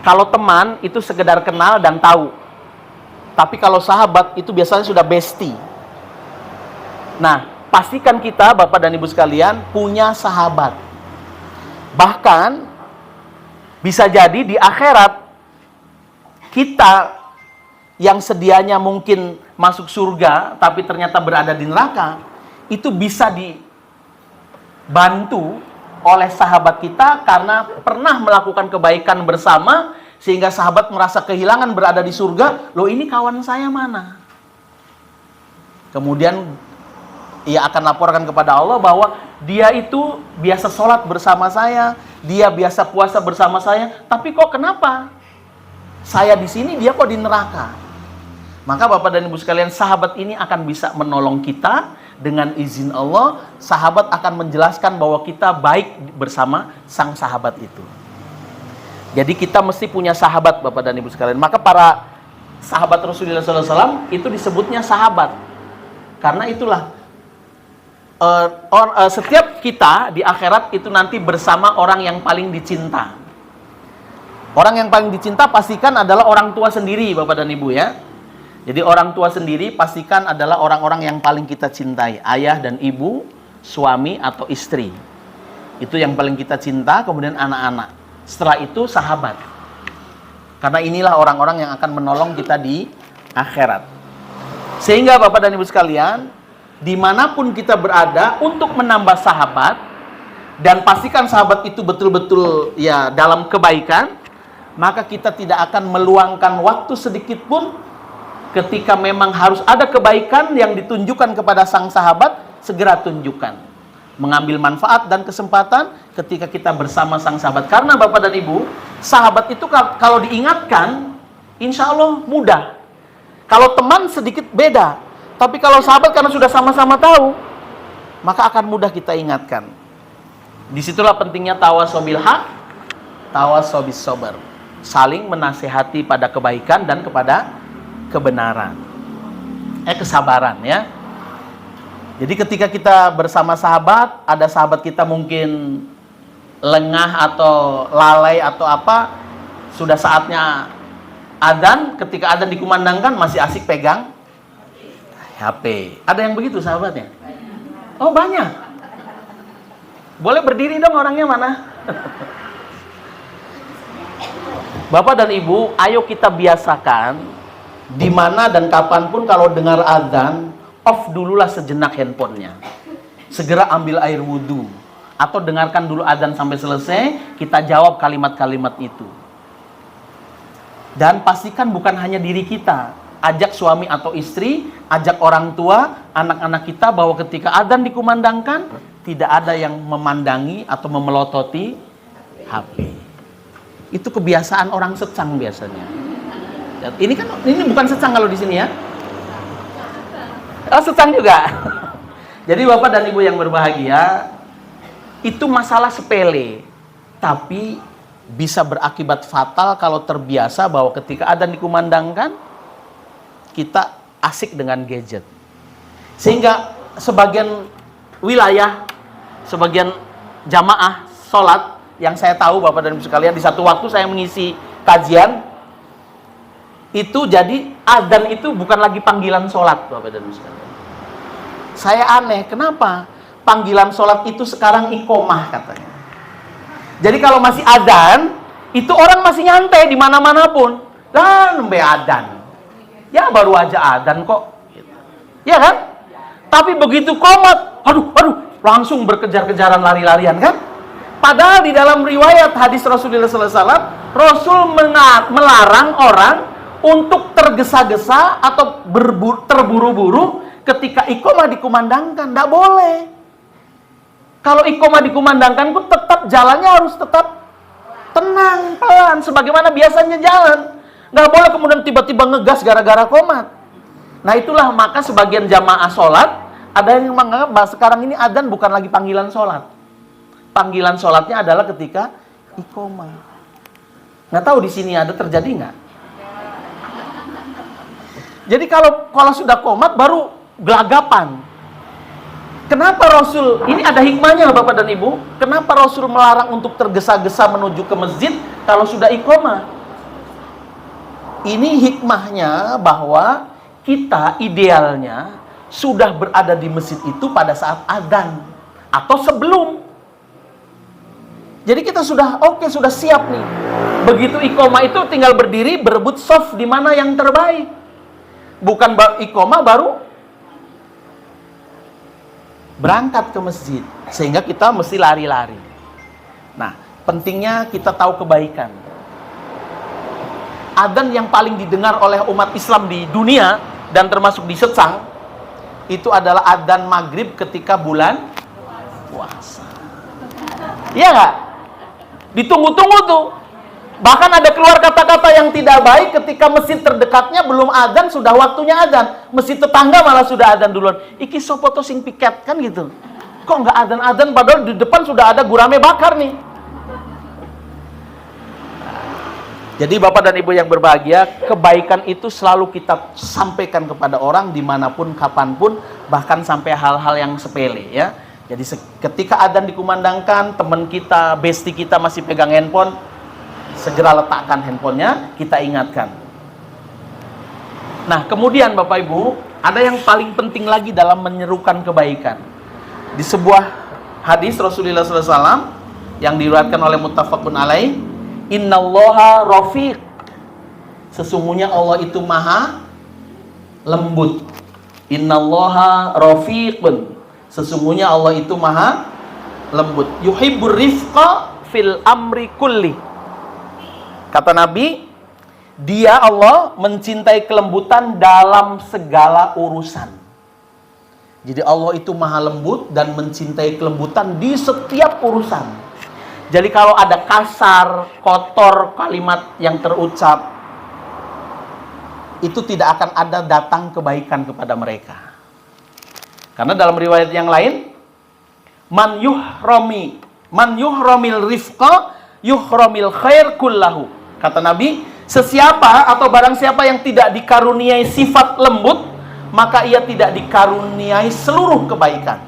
Kalau teman itu sekedar kenal dan tahu, tapi kalau sahabat itu biasanya sudah bestie. Nah, pastikan kita, Bapak dan Ibu sekalian, punya sahabat. Bahkan bisa jadi di akhirat kita yang sedianya mungkin masuk surga tapi ternyata berada di neraka, itu bisa dibantu oleh sahabat kita karena pernah melakukan kebaikan bersama, sehingga sahabat merasa kehilangan berada di surga. Loh, ini kawan saya mana? Kemudian ia akan laporkan kepada Allah bahwa dia itu biasa sholat bersama saya, dia biasa puasa bersama saya, tapi kok kenapa saya di sini, dia kok di neraka? Maka Bapak dan Ibu sekalian, sahabat ini akan bisa menolong kita dengan izin Allah. Sahabat akan menjelaskan bahwa kita baik bersama sang sahabat itu. Jadi kita mesti punya sahabat, Bapak dan Ibu sekalian. Maka para sahabat Rasulullah SAW itu disebutnya sahabat. Karena itulah setiap kita di akhirat itu nanti bersama orang yang paling dicinta. Orang yang paling dicinta pastikan adalah orang tua sendiri, Bapak dan Ibu ya. Jadi orang tua sendiri pastikan adalah orang-orang yang paling kita cintai, ayah dan ibu, suami atau istri. Itu yang paling kita cinta, kemudian anak-anak. Setelah itu sahabat. Karena inilah orang-orang yang akan menolong kita di akhirat. Sehingga Bapak dan Ibu sekalian, dimanapun kita berada untuk menambah sahabat, dan pastikan sahabat itu betul-betul ya dalam kebaikan, maka kita tidak akan meluangkan waktu sedikit pun ketika memang harus ada kebaikan yang ditunjukkan kepada sang sahabat, segera tunjukkan. Mengambil manfaat dan kesempatan ketika kita bersama sang sahabat. Karena Bapak dan Ibu, sahabat itu kalau diingatkan, insya Allah mudah. Kalau teman sedikit beda. Tapi kalau sahabat karena sudah sama-sama tahu, maka akan mudah kita ingatkan. Disitulah pentingnya tawasobil haq, tawasobis sobar. Saling menasehati pada kebaikan dan kepada kebenaran. Kesabaran ya. Jadi ketika kita bersama sahabat, ada sahabat kita mungkin lengah atau lalai atau apa, sudah saatnya adzan, ketika adzan dikumandangkan masih asik pegang HP. Ada yang begitu sahabatnya? Oh banyak. Boleh berdiri dong orangnya mana? Bapak dan Ibu, ayo kita biasakan di mana dan kapanpun kalau dengar adzan, off dululah sejenak handphonenya. Segera ambil air wudhu. Atau dengarkan dulu adzan sampai selesai, kita jawab kalimat-kalimat itu. Dan pastikan bukan hanya diri kita. Ajak suami atau istri, ajak orang tua, anak-anak kita bahwa ketika adzan dikumandangkan, tidak ada yang memandangi atau memelototi HP. Itu kebiasaan orang secang biasanya. Ini bukan secang kalau di sini ya. Oh, secang juga. Jadi Bapak dan Ibu yang berbahagia, itu masalah sepele, tapi bisa berakibat fatal kalau terbiasa bahwa ketika adzan dikumandangkan, kita asik dengan gadget. Sehingga sebagian wilayah, sebagian jamaah sholat, yang saya tahu Bapak dan Ibu sekalian, di satu waktu saya mengisi kajian, itu jadi adzan itu bukan lagi panggilan sholat Bapak dan Ibu sekalian. Saya aneh, kenapa? Panggilan sholat itu sekarang iqomah katanya. Jadi kalau masih adzan, itu orang masih nyantai di mana-mana pun. Dan adzan. Ya baru aja adzan kok. Ya kan? Tapi begitu qomat, aduh, langsung berkejar-kejaran lari-larian kan? Padahal di dalam riwayat hadis Rasulullah SAW, Rasul melarang orang untuk tergesa-gesa atau terburu-buru ketika iqomah dikumandangkan. Tidak boleh. Kalau iqomah dikumandangkan pun tetap jalannya harus tetap tenang, pelan, sebagaimana biasanya jalan. Nggak boleh kemudian tiba-tiba ngegas gara-gara qomat. Nah itulah maka sebagian jamaah sholat, ada yang menganggap bahwa sekarang ini adzan bukan lagi panggilan sholat. Panggilan sholatnya adalah ketika iqomah. Nggak tahu di sini ada terjadi nggak? Jadi kalau sudah qomat baru gelagapan. Kenapa Rasul, ini ada hikmahnya Bapak dan Ibu, kenapa Rasul melarang untuk tergesa-gesa menuju ke masjid kalau sudah iqomah? Ini hikmahnya bahwa kita idealnya sudah berada di masjid itu pada saat adzan atau sebelum. Jadi kita sudah sudah siap nih. Begitu iqomah itu tinggal berdiri berebut shaf di mana yang terbaik. Bukan iqomah baru berangkat ke masjid, sehingga kita mesti lari-lari. Nah, pentingnya kita tahu kebaikan. Adzan yang paling didengar oleh umat Islam di dunia dan termasuk di Secang itu adalah adzan maghrib ketika bulan puasa. Iya nggak? Ditunggu-tunggu tuh. Bahkan ada keluar kata-kata yang tidak baik ketika masjid terdekatnya belum adzan, sudah waktunya adzan. Masjid tetangga malah sudah adzan duluan. Iki sopoto sing piket, kan gitu. Kok nggak adzan-adzan padahal di depan sudah ada gurame bakar nih. Jadi Bapak dan Ibu yang berbahagia, kebaikan itu selalu kita sampaikan kepada orang dimanapun, kapanpun, bahkan sampai hal-hal yang sepele ya. Jadi ketika adzan dikumandangkan, teman kita, bestie kita masih pegang handphone, segera letakkan handphonenya, kita ingatkan. Nah, kemudian Bapak Ibu, ada yang paling penting lagi dalam menyerukan kebaikan. Di sebuah hadis Rasulullah SAW yang diriwayatkan oleh muttafaqun alaih, innallaha rafiq, sesungguhnya Allah itu maha lembut. Innallaha rafiqun, sesungguhnya Allah itu maha lembut. Yuhibbur rifqa fil amri kulli. Kata Nabi, Dia Allah mencintai kelembutan dalam segala urusan. Jadi Allah itu maha lembut dan mencintai kelembutan di setiap urusan. Jadi kalau ada kasar, kotor kalimat yang terucap, itu tidak akan ada datang kebaikan kepada mereka. Karena dalam riwayat yang lain, man yuhramil rifqa yuhramil khair kullahu. Kata Nabi, sesiapa atau barang siapa yang tidak dikaruniai sifat lembut, maka ia tidak dikaruniai seluruh kebaikan.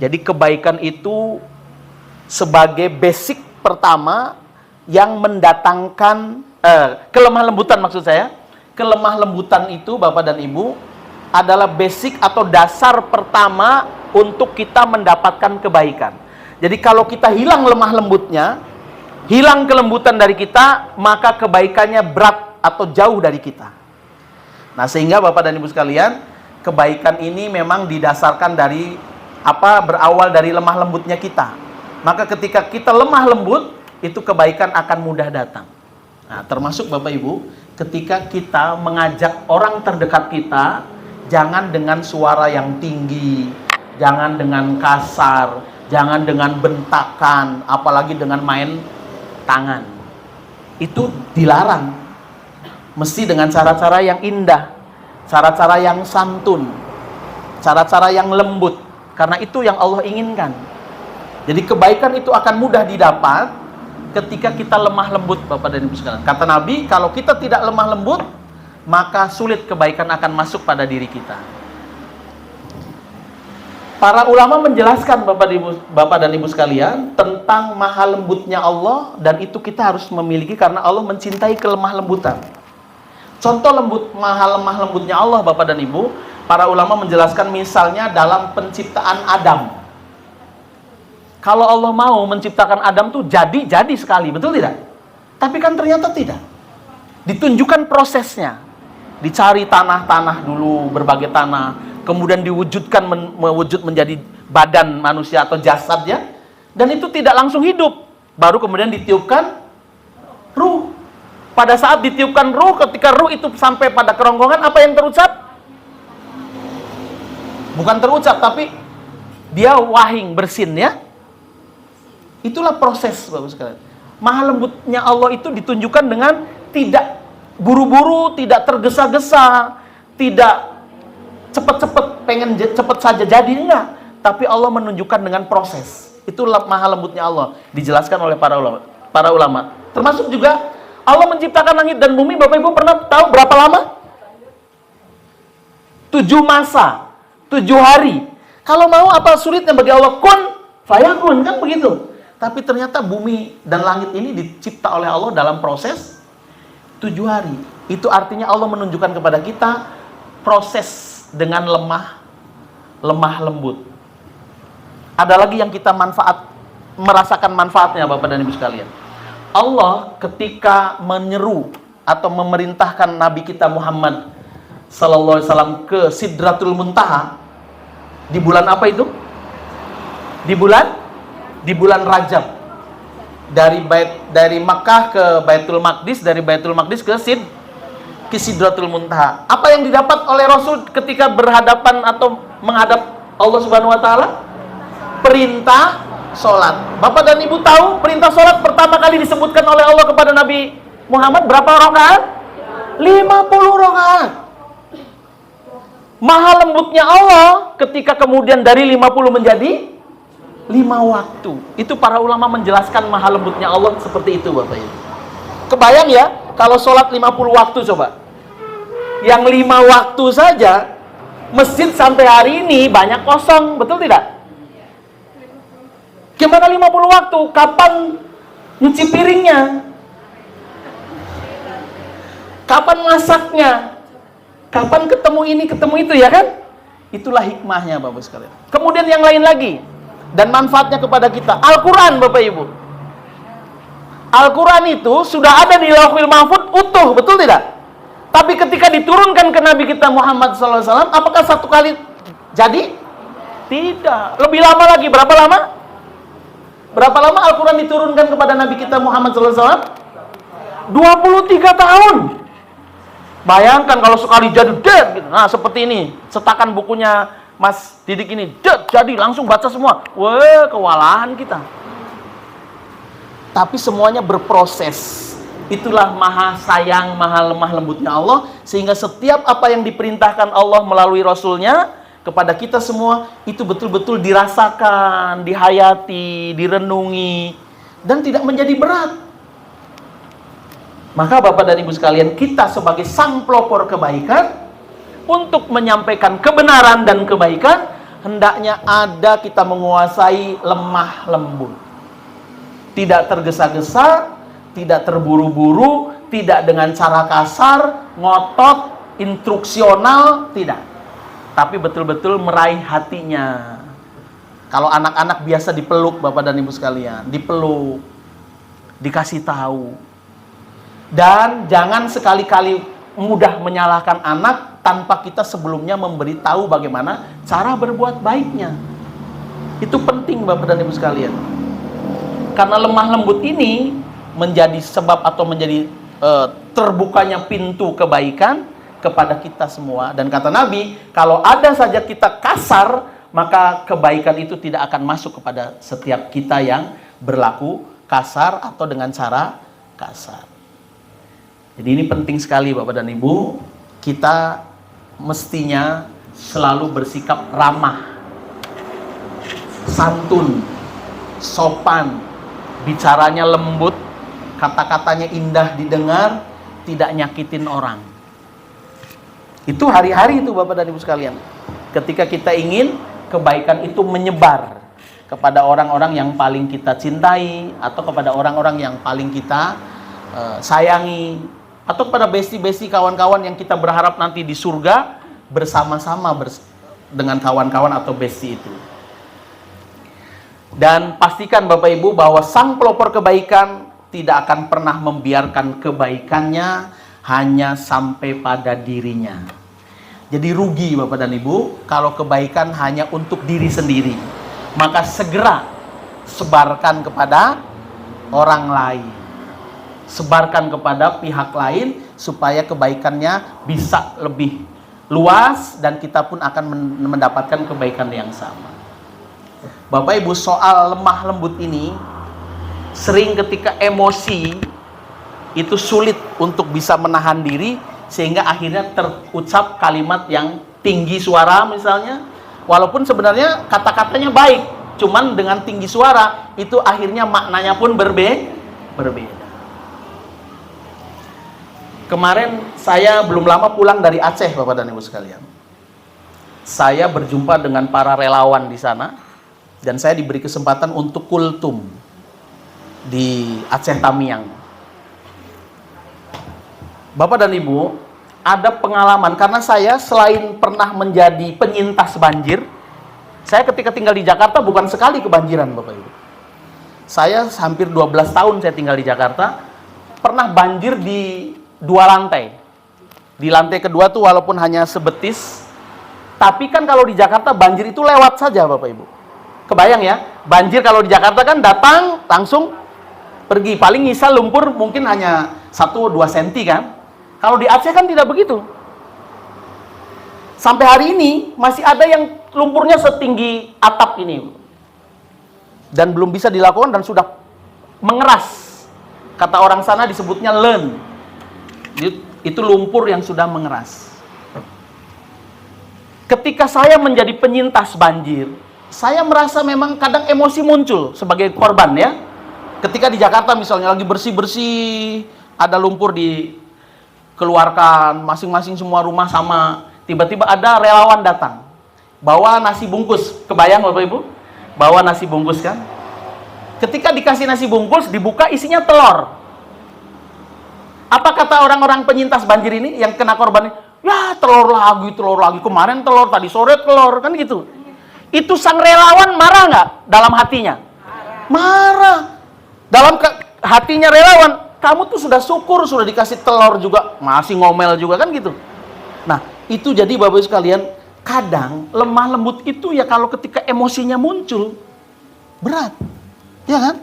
Jadi kebaikan itu sebagai basic pertama yang mendatangkan kelemah lembutan, maksud saya. Kelemah lembutan itu, Bapak dan Ibu, adalah basic atau dasar pertama untuk kita mendapatkan kebaikan. Jadi kalau kita hilang lemah lembutnya, hilang kelembutan dari kita, maka kebaikannya berat atau jauh dari kita. Nah, sehingga Bapak dan Ibu sekalian, kebaikan ini memang didasarkan dari berawal dari lemah lembutnya kita. Maka ketika kita lemah lembut, itu kebaikan akan mudah datang. Nah, termasuk Bapak Ibu, ketika kita mengajak orang terdekat kita, jangan dengan suara yang tinggi, jangan dengan kasar, jangan dengan bentakan, apalagi dengan main tangan. Itu dilarang. Mesti dengan cara-cara yang indah, cara-cara yang santun, cara-cara yang lembut, karena itu yang Allah inginkan. Jadi kebaikan itu akan mudah didapat ketika kita lemah lembut, Bapak dan Ibu sekalian. Kata Nabi, kalau kita tidak lemah lembut, maka sulit kebaikan akan masuk pada diri kita. Para ulama menjelaskan, Bapak dan Ibu sekalian, tentang maha lembutnya Allah, dan itu kita harus memiliki karena Allah mencintai kelemah lembutan. Contoh lemah lembutnya Allah, Bapak dan Ibu, para ulama menjelaskan misalnya dalam penciptaan Adam. Kalau Allah mau menciptakan Adam tuh jadi sekali, betul tidak? Tapi kan ternyata tidak. Ditunjukkan prosesnya. Dicari tanah-tanah dulu, berbagai tanah, kemudian diwujudkan mewujud menjadi badan manusia atau jasadnya, dan itu tidak langsung hidup. Baru kemudian ditiupkan ruh. Pada saat ditiupkan ruh, ketika ruh itu sampai pada kerongkongan, apa yang terucap? Bukan terucap, tapi dia wahing, bersin ya. Itulah proses, Bapak sekalian. Maha lembutnya Allah itu ditunjukkan dengan tidak buru-buru, tidak tergesa-gesa, tidak cepat-cepat pengen cepat saja jadi, enggak. Tapi Allah menunjukkan dengan proses. Itulah maha lembutnya Allah, dijelaskan oleh para ulama. Termasuk juga Allah menciptakan langit dan bumi. Bapak Ibu pernah tahu berapa lama? 7 masa, 7 hari. Kalau mau apa sulitnya bagi Allah? Kun fayakun, kan begitu. Tapi ternyata bumi dan langit ini dicipta oleh Allah dalam proses 7 hari. Itu artinya Allah menunjukkan kepada kita proses dengan lemah lembut. Ada lagi yang kita merasakan manfaatnya, Bapak dan Ibu sekalian. Allah ketika menyeru atau memerintahkan Nabi kita Muhammad sallallahu alaihi wasallam ke Sidratul Muntaha di bulan apa itu? Di bulan Rajab. Dari Makkah ke Baitul Maqdis, dari Baitul Maqdis ke Sidratul Muntaha. Apa yang didapat oleh Rasul ketika berhadapan atau menghadap Allah Subhanahu wa taala? Perintah salat. Bapak dan Ibu tahu perintah salat pertama kali disebutkan oleh Allah kepada Nabi Muhammad berapa rakaat? 50 rakaat. Maha lembutnya Allah ketika kemudian dari 50 menjadi 5 waktu. Itu para ulama menjelaskan maha lembutnya Allah seperti itu, Bapak Ibu. Kebayang ya, kalau sholat 50 waktu coba. Yang 5 waktu saja, masjid sampai hari ini banyak kosong, betul tidak? Gimana 50 waktu? Kapan nyuci piringnya? Kapan masaknya? Kapan ketemu ini, ketemu itu, ya kan? Itulah hikmahnya, Bapak sekalian. Kemudian yang lain lagi. dan manfaatnya kepada kita. Al-Quran, Bapak Ibu. Al-Quran itu sudah ada di Lauhul Mahfuz utuh, betul tidak? Tapi ketika diturunkan ke Nabi kita Muhammad SAW, apakah satu kali jadi? Tidak. Lebih lama lagi. Berapa lama? Berapa lama Al-Quran diturunkan kepada Nabi kita Muhammad SAW? 23 tahun. Bayangkan kalau sekali jadi, gitu. Nah seperti ini, cetakan bukunya Mas Didik ini, jadi langsung baca semua. Wah, kewalahan kita. Tapi semuanya berproses. Itulah maha sayang, maha lemah lembutnya Allah, sehingga setiap apa yang diperintahkan Allah melalui Rasulnya kepada kita semua, itu betul-betul dirasakan, dihayati, direnungi, dan tidak menjadi berat. Maka Bapak dan Ibu sekalian, kita sebagai sang pelopor kebaikan, untuk menyampaikan kebenaran dan kebaikan, hendaknya ada kita menguasai lemah lembut. Tidak tergesa-gesa, tidak terburu-buru, tidak dengan cara kasar, ngotot, instruksional, tidak. Tapi betul-betul meraih hatinya. Kalau anak-anak biasa dipeluk, Bapak dan Ibu sekalian, dipeluk, dikasih tahu. Dan jangan sekali-kali mudah menyalahkan anak tanpa kita sebelumnya memberitahu bagaimana cara berbuat baiknya. Itu penting, Bapak dan Ibu sekalian. Karena lemah lembut ini menjadi sebab atau menjadi terbukanya pintu kebaikan kepada kita semua. Dan kata Nabi, kalau ada saja kita kasar, maka kebaikan itu tidak akan masuk kepada setiap kita yang berlaku kasar atau dengan cara kasar. Jadi ini penting sekali Bapak dan Ibu, kita mestinya selalu bersikap ramah, santun, sopan, bicaranya lembut, kata-katanya indah didengar, tidak nyakitin orang. Itu hari-hari itu Bapak dan Ibu sekalian. Ketika kita ingin kebaikan itu menyebar kepada orang-orang yang paling kita cintai, atau kepada orang-orang yang paling kita sayangi, atau kepada besti-besti kawan-kawan yang kita berharap nanti di surga bersama-sama dengan kawan-kawan atau besti itu. Dan pastikan Bapak Ibu bahwa sang pelopor kebaikan tidak akan pernah membiarkan kebaikannya hanya sampai pada dirinya. Jadi rugi Bapak dan Ibu kalau kebaikan hanya untuk diri sendiri. Maka segera sebarkan kepada orang lain. Sebarkan kepada pihak lain supaya kebaikannya bisa lebih luas dan kita pun akan mendapatkan kebaikan yang sama. Bapak Ibu, soal lemah lembut ini sering ketika emosi itu sulit untuk bisa menahan diri, sehingga akhirnya terucap kalimat yang tinggi suara misalnya, walaupun sebenarnya kata-katanya baik, cuman dengan tinggi suara itu akhirnya maknanya pun berbeda. Kemarin saya belum lama pulang dari Aceh Bapak dan Ibu sekalian. Saya berjumpa dengan para relawan di sana dan saya diberi kesempatan untuk kultum di Aceh Tamiang. Bapak dan Ibu, ada pengalaman karena saya selain pernah menjadi penyintas banjir, saya ketika tinggal di Jakarta bukan sekali kebanjiran Bapak Ibu. Saya hampir 12 tahun saya tinggal di Jakarta, pernah banjir di 2 lantai. Di lantai kedua tuh walaupun hanya sebetis, tapi kan kalau di Jakarta banjir itu lewat saja Bapak Ibu. Kebayang ya, banjir kalau di Jakarta kan datang langsung pergi, paling nyisa lumpur mungkin hanya 1-2 cm kan. Kalau di Aceh kan tidak begitu. Sampai hari ini masih ada yang lumpurnya setinggi atap ini. Dan belum bisa dilakukan dan sudah mengeras. Kata orang sana disebutnya len. Itu lumpur yang sudah mengeras. Ketika saya menjadi penyintas banjir, saya merasa memang kadang emosi muncul sebagai korban ya. Ketika di Jakarta misalnya lagi bersih-bersih, ada lumpur dikeluarkan, masing-masing semua rumah sama. Tiba-tiba ada relawan datang, bawa nasi bungkus. Kebayang Bapak Ibu? Bawa nasi bungkus kan? Ketika dikasih nasi bungkus, dibuka isinya telur. Apa kata orang-orang penyintas banjir ini yang kena korban? Ya telur lagi, kemarin telur, tadi sore telur, kan gitu. Itu sang relawan marah nggak dalam hatinya? Marah. Dalam hatinya relawan, kamu tuh sudah syukur, sudah dikasih telur juga, masih ngomel juga kan gitu. Nah, itu jadi Bapak Ibu sekalian, kadang lemah lembut itu ya kalau ketika emosinya muncul, berat. Ya kan?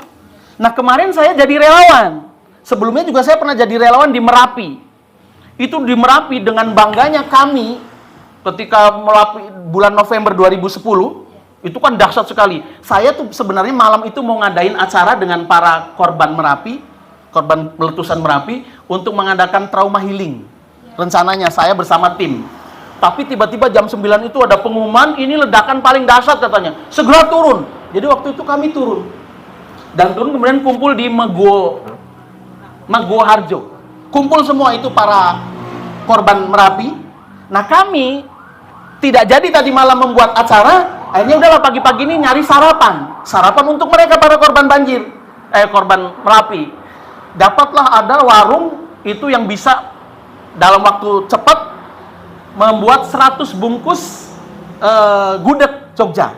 Nah, kemarin saya jadi relawan. Sebelumnya juga saya pernah jadi relawan di Merapi. Itu di Merapi dengan bangganya kami ketika bulan November 2010, itu kan dahsyat sekali. Saya tuh sebenarnya malam itu mau ngadain acara dengan para korban Merapi, korban meletusan Merapi, untuk mengadakan trauma healing. Rencananya saya bersama tim. Tapi tiba-tiba jam 9 itu ada pengumuman, ini ledakan paling dahsyat katanya. Segera turun. Jadi waktu itu kami turun. Dan turun kemudian kumpul di Mago Harjo. Kumpul semua itu para korban Merapi. Nah, kami tidak jadi tadi malam membuat acara, akhirnya udahlah pagi-pagi ini nyari sarapan. Sarapan untuk mereka para korban banjir, korban Merapi. Dapatlah ada warung itu yang bisa dalam waktu cepat membuat 100 bungkus gudeg Jogja.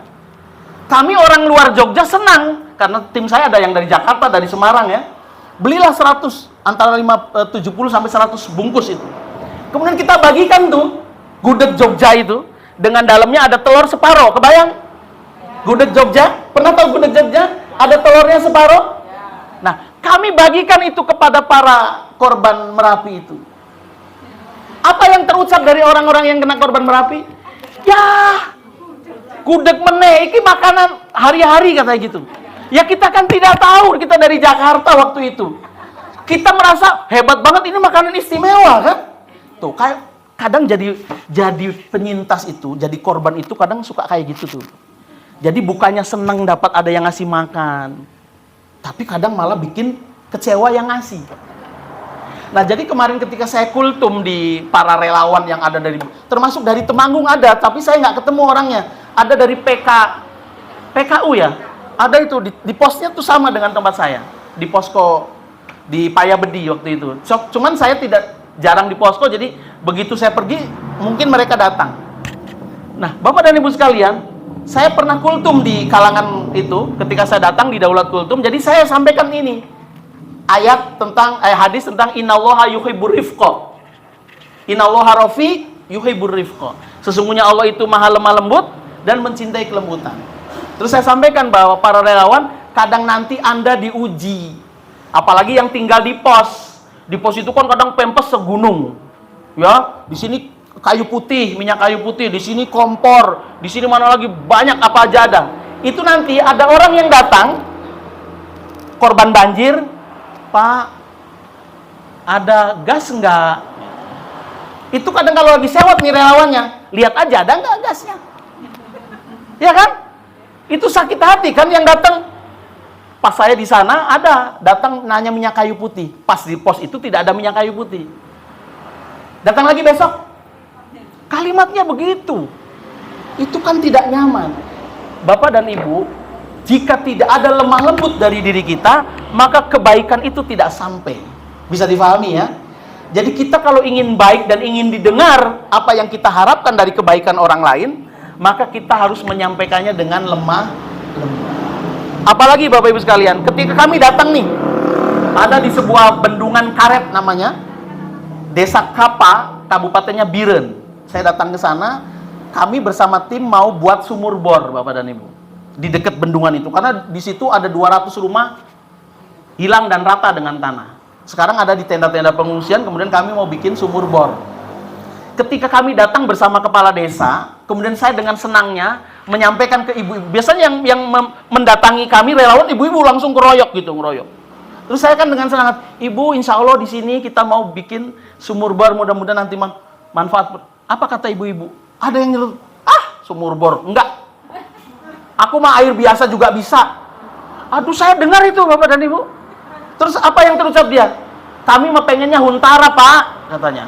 Kami orang luar Jogja senang, karena tim saya ada yang dari Jakarta, dari Semarang ya. Belilah 100, antara 70 sampai 100 bungkus itu. Kemudian kita bagikan tuh gudeg Jogja itu, dengan dalamnya ada telur separuh. Kebayang? Gudeg Jogja? Pernah tahu gudeg Jogja? Ada telurnya separuh? Nah, kami bagikan itu kepada para korban Merapi itu. Apa yang terucap dari orang-orang yang kena korban Merapi? Ya, gudeg meneh, ini makanan hari-hari katanya gitu. Ya kita kan tidak tahu, kita dari Jakarta waktu itu. Kita merasa hebat banget, ini makanan istimewa kan? Tuh, kayak kadang jadi penyintas itu, jadi korban itu kadang suka kayak gitu tuh. Jadi bukannya senang dapat ada yang ngasih makan, tapi kadang malah bikin kecewa yang ngasih. Nah, jadi kemarin ketika saya kultum di para relawan yang ada dari, termasuk dari Temanggung ada, tapi saya nggak ketemu orangnya. Ada dari PKU ya, ada itu di posnya tuh sama dengan tempat saya, di posko di Payabedi waktu itu. Cuman saya jarang di posko, jadi begitu saya pergi mungkin mereka datang. Nah, Bapak dan Ibu sekalian, saya pernah kultum di kalangan itu ketika saya datang di Daulat Kultum. Jadi saya sampaikan ini ayat tentang hadis tentang innallaha yuhibbur rifqa. Innallaha rafiq yuhibbur rifqa. Sesungguhnya Allah itu maha lemah lembut dan mencintai kelembutan. Terus saya sampaikan bahwa para relawan kadang nanti Anda diuji. Apalagi yang tinggal di pos. Di pos itu kan kadang pempes segunung. Ya, di sini kayu putih, minyak kayu putih, di sini kompor, di sini mana lagi banyak apa aja ada. Itu nanti ada orang yang datang korban banjir, Pak, ada gas enggak? Itu kadang kalau lagi sewot nih relawannya, lihat aja ada enggak gasnya. Ya kan? Itu sakit hati kan yang datang. Pas saya di sana ada datang nanya minyak kayu putih. Pas di pos itu tidak ada minyak kayu putih. Datang lagi besok. Kalimatnya begitu. Itu kan tidak nyaman. Bapak dan Ibu, jika tidak ada lemah lembut dari diri kita, maka kebaikan itu tidak sampai. Bisa difahami ya? Jadi kita kalau ingin baik dan ingin didengar apa yang kita harapkan dari kebaikan orang lain, maka kita harus menyampaikannya dengan lemah lembut. Apalagi Bapak Ibu sekalian, ketika kami datang nih, ada di sebuah bendungan karet namanya, Desa Kapa, kabupatennya Biren. Saya datang ke sana, kami bersama tim mau buat sumur bor, Bapak dan Ibu. Di dekat bendungan itu, karena di situ ada 200 rumah hilang dan rata dengan tanah. Sekarang ada di tenda-tenda pengungsian, kemudian kami mau bikin sumur bor. Ketika kami datang bersama kepala desa, kemudian saya dengan senangnya menyampaikan ke ibu-ibu. Biasanya yang mendatangi kami relawan, ibu-ibu langsung ngeroyok gitu, ngeroyok. Terus saya kan dengan senang, Ibu, insya Allah di sini kita mau bikin sumur bor, mudah-mudahan nanti manfaat. Apa kata ibu-ibu? Ada yang nyelur, sumur bor, enggak. Aku mah air biasa juga bisa. Aduh, saya dengar itu Bapak dan Ibu. Terus apa yang terucap dia? Kami mah pengennya huntara, Pak, katanya.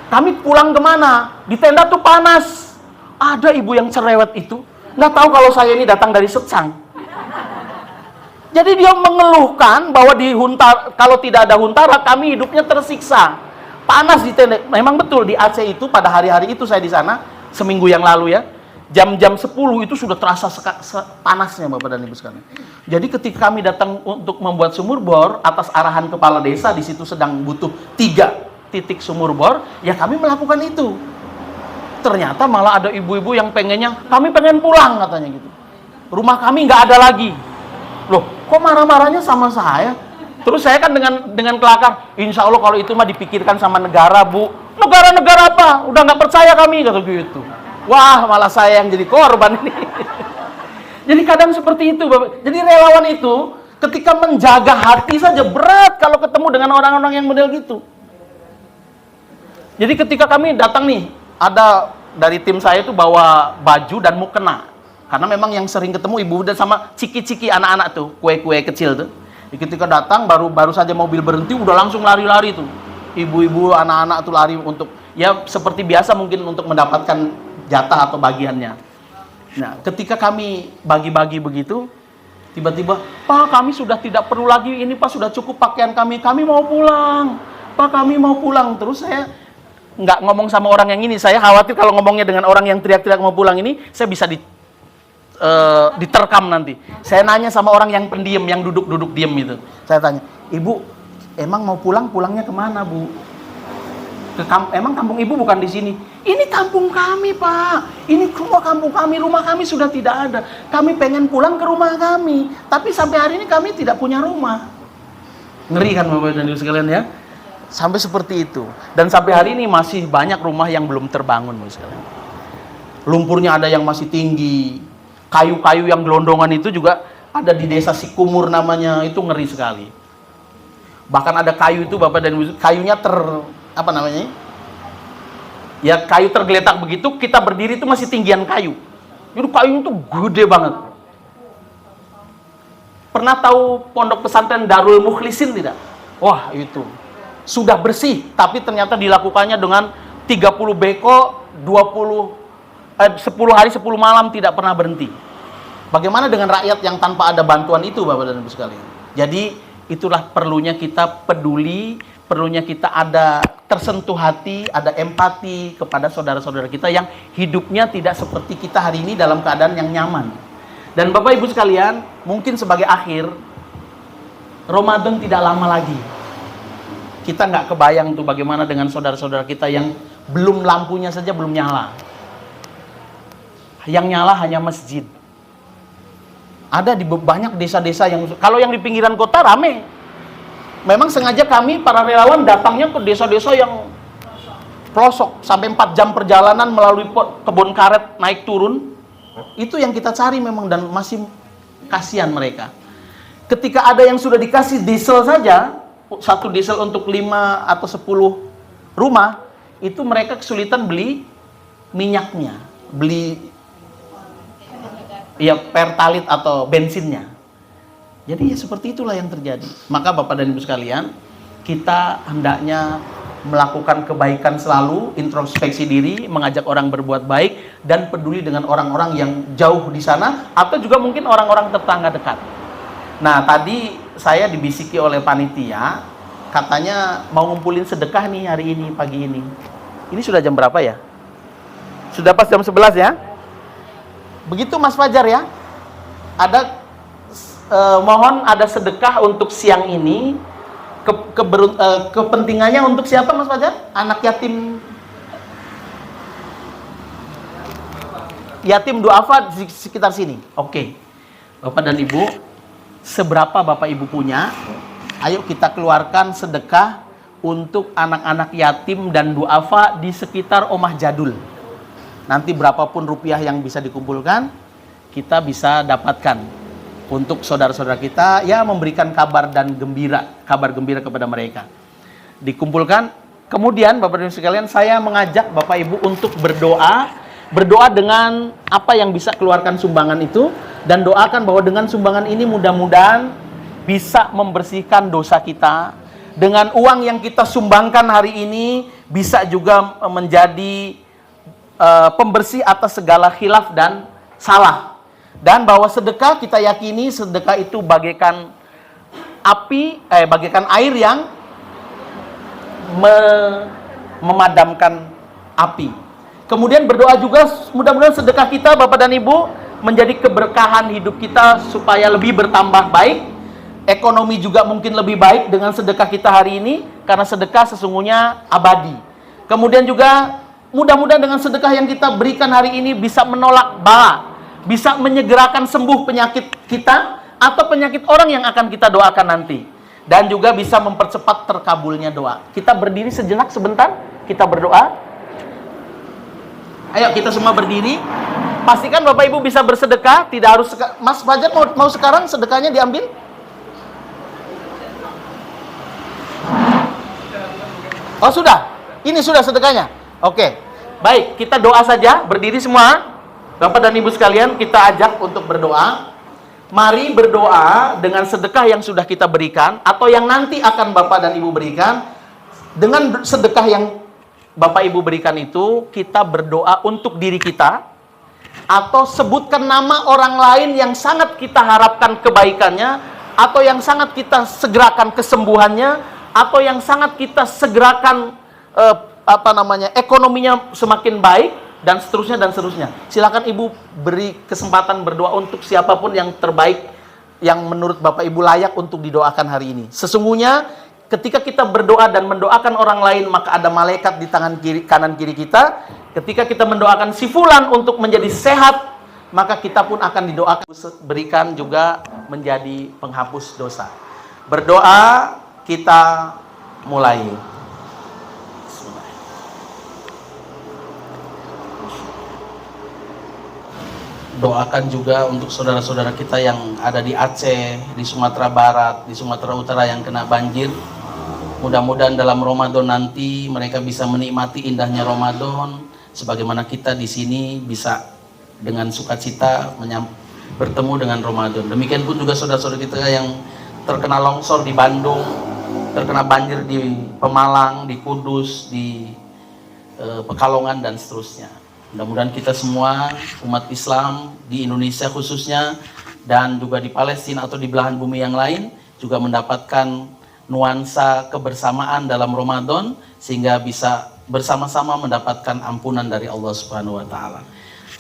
Kami pulang kemana? Di tenda tuh panas. Ada ibu yang cerewet itu, nggak tahu kalau saya ini datang dari Secang. Jadi dia mengeluhkan bahwa kalau tidak ada huntara, kami hidupnya tersiksa. Panas di tenda. Memang betul di Aceh itu pada hari-hari itu saya di sana seminggu yang lalu ya. jam-jam 10 itu sudah terasa panasnya Bapak dan Ibu sekalian. Jadi ketika kami datang untuk membuat sumur bor atas arahan kepala desa, di situ sedang butuh 3 titik sumur bor, ya kami melakukan itu. Ternyata malah ada ibu-ibu yang pengennya, kami pengen pulang katanya gitu. Rumah kami nggak ada lagi. Loh, kok marah-marahnya sama saya? Terus saya kan dengan kelakar, insya Allah kalau itu mah dipikirkan sama negara, Bu. Negara apa? Udah nggak percaya kami, kata gitu. Wah, malah saya yang jadi korban ini. Jadi kadang seperti itu, Bapak. Jadi relawan itu ketika menjaga hati saja berat kalau ketemu dengan orang-orang yang model gitu. Jadi ketika kami datang nih, ada dari tim saya itu bawa baju dan mukena. Karena memang yang sering ketemu ibu dan sama ciki-ciki anak-anak tuh, kue-kue kecil tuh. Jadi ketika datang baru saja mobil berhenti udah langsung lari-lari tuh. Ibu-ibu, anak-anak tuh lari untuk ya seperti biasa mungkin untuk mendapatkan jatah atau bagiannya. Nah, ketika kami bagi-bagi begitu, tiba-tiba, Pak, kami sudah tidak perlu lagi ini, Pak, sudah cukup pakaian kami mau pulang. Pak, kami mau pulang. Terus saya nggak ngomong sama orang yang ini, saya khawatir kalau ngomongnya dengan orang yang teriak-teriak mau pulang ini, saya bisa diterkam nanti. Saya nanya sama orang yang pendiam, yang duduk-duduk diam itu. Saya tanya, Ibu, emang mau pulang, pulangnya kemana, Bu? Emang kampung Ibu bukan di sini? Ini kampung kami, Pak. Ini semua kampung kami, rumah kami sudah tidak ada. Kami pengen pulang ke rumah kami, tapi sampai hari ini kami tidak punya rumah. Ngeri kan Bapak dan Ibu sekalian ya? Sampai seperti itu. Dan sampai hari ini masih banyak rumah yang belum terbangun, Bapak sekalian. Lumpurnya ada yang masih tinggi. Kayu-kayu yang gelondongan itu juga ada di desa Sikumur namanya, itu ngeri sekali. Bahkan ada kayu itu Bapak dan Ibu, kayunya apa namanya? Ya kayu tergeletak begitu, kita berdiri itu masih tinggian kayu. Itu kayu itu gede banget. Pernah tahu pondok pesantren Darul Mukhlisin tidak? Wah, itu sudah bersih, tapi ternyata dilakukannya dengan 30 beko, 10 hari 10 malam tidak pernah berhenti. Bagaimana dengan rakyat yang tanpa ada bantuan itu, Bapak dan Ibu sekalian? Jadi itulah perlunya kita peduli, perlunya kita ada tersentuh hati, ada empati kepada saudara-saudara kita yang hidupnya tidak seperti kita hari ini dalam keadaan yang nyaman. Dan Bapak Ibu sekalian, mungkin sebagai akhir, Ramadan tidak lama lagi. Kita nggak kebayang tuh bagaimana dengan saudara-saudara kita yang belum lampunya saja belum nyala. Yang nyala hanya masjid. Ada di banyak desa-desa yang, kalau yang di pinggiran kota rame. Memang sengaja kami para relawan datangnya ke desa-desa yang pelosok sampai 4 jam perjalanan melalui kebun karet naik turun. Itu yang kita cari memang, dan masih kasihan mereka. Ketika ada yang sudah dikasih diesel saja, 1 diesel untuk 5 atau 10 rumah, itu mereka kesulitan beli minyaknya, beli ya pertalit atau bensinnya. Jadi ya seperti itulah yang terjadi. Maka Bapak dan Ibu sekalian, kita hendaknya melakukan kebaikan selalu, introspeksi diri, mengajak orang berbuat baik, dan peduli dengan orang-orang yang jauh di sana, atau juga mungkin orang-orang tetangga dekat. Nah, tadi saya dibisiki oleh panitia, katanya mau ngumpulin sedekah nih hari ini, pagi ini. Ini sudah jam berapa ya? Sudah pas jam 11 ya? Begitu Mas Fajar ya? Ada mohon ada sedekah untuk siang ini. Kepentingannya untuk siapa Mas Fajar? Anak yatim duafa di sekitar sini. Oke. Bapak dan Ibu, seberapa Bapak Ibu punya? Ayo kita keluarkan sedekah untuk anak-anak yatim dan duafa di sekitar Omah Jadul. Nanti berapapun rupiah yang bisa dikumpulkan, kita bisa dapatkan untuk saudara-saudara kita, ya memberikan kabar gembira kepada mereka. Dikumpulkan, kemudian Bapak dan Ibu sekalian, saya mengajak Bapak Ibu untuk berdoa dengan apa yang bisa keluarkan sumbangan itu, dan doakan bahwa dengan sumbangan ini mudah-mudahan bisa membersihkan dosa kita. Dengan uang yang kita sumbangkan hari ini bisa juga menjadi pembersih atas segala khilaf dan salah. Dan bahwa sedekah, kita yakini sedekah itu bagaikan bagaikan air yang memadamkan api. Kemudian berdoa juga mudah-mudahan sedekah kita Bapak dan Ibu menjadi keberkahan hidup kita supaya lebih bertambah baik. Ekonomi juga mungkin lebih baik dengan sedekah kita hari ini, karena sedekah sesungguhnya abadi. Kemudian juga mudah-mudahan dengan sedekah yang kita berikan hari ini bisa menolak bala, bisa menyegerakan sembuh penyakit kita atau penyakit orang yang akan kita doakan nanti. Dan juga bisa mempercepat terkabulnya doa. Kita berdiri sejenak sebentar, kita berdoa. Ayo kita semua berdiri. Pastikan Bapak Ibu bisa bersedekah, tidak harus Mas Fajar mau sekarang sedekahnya diambil? Oh sudah, ini sudah sedekahnya. Oke, baik, kita doa saja, berdiri semua. Bapak dan Ibu sekalian, kita ajak untuk berdoa. Mari berdoa dengan sedekah yang sudah kita berikan, atau yang nanti akan Bapak dan Ibu berikan. Dengan sedekah yang Bapak Ibu berikan itu, kita berdoa untuk diri kita, atau sebutkan nama orang lain yang sangat kita harapkan kebaikannya, atau yang sangat kita segerakan kesembuhannya, atau yang sangat kita segerakan ekonominya semakin baik, dan seterusnya dan seterusnya. Silakan Ibu beri kesempatan berdoa untuk siapapun yang terbaik, yang menurut Bapak Ibu layak untuk didoakan hari ini. Sesungguhnya ketika kita berdoa dan mendoakan orang lain, maka ada malaikat di tangan kanan kiri kita. Ketika kita mendoakan si fulan untuk menjadi sehat, maka kita pun akan didoakan berikan juga menjadi penghapus dosa. Berdoa, kita mulai. Doakan juga untuk saudara-saudara kita yang ada di Aceh, di Sumatera Barat, di Sumatera Utara yang kena banjir. Mudah-mudahan dalam Ramadan nanti mereka bisa menikmati indahnya Ramadan, sebagaimana kita di sini bisa dengan sukacita bertemu dengan Ramadan. Demikian pun juga saudara-saudara kita yang terkena longsor di Bandung, terkena banjir di Pemalang, di Kudus, di Pekalongan dan seterusnya. Mudah-mudahan kita semua umat Islam di Indonesia khususnya, dan juga di Palestina atau di belahan bumi yang lain juga mendapatkan nuansa kebersamaan dalam Ramadan, sehingga bisa bersama-sama mendapatkan ampunan dari Allah Subhanahu wa taala.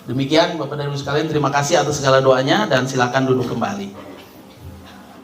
Demikian Bapak dan Ibu sekalian, terima kasih atas segala doanya, dan silakan duduk kembali.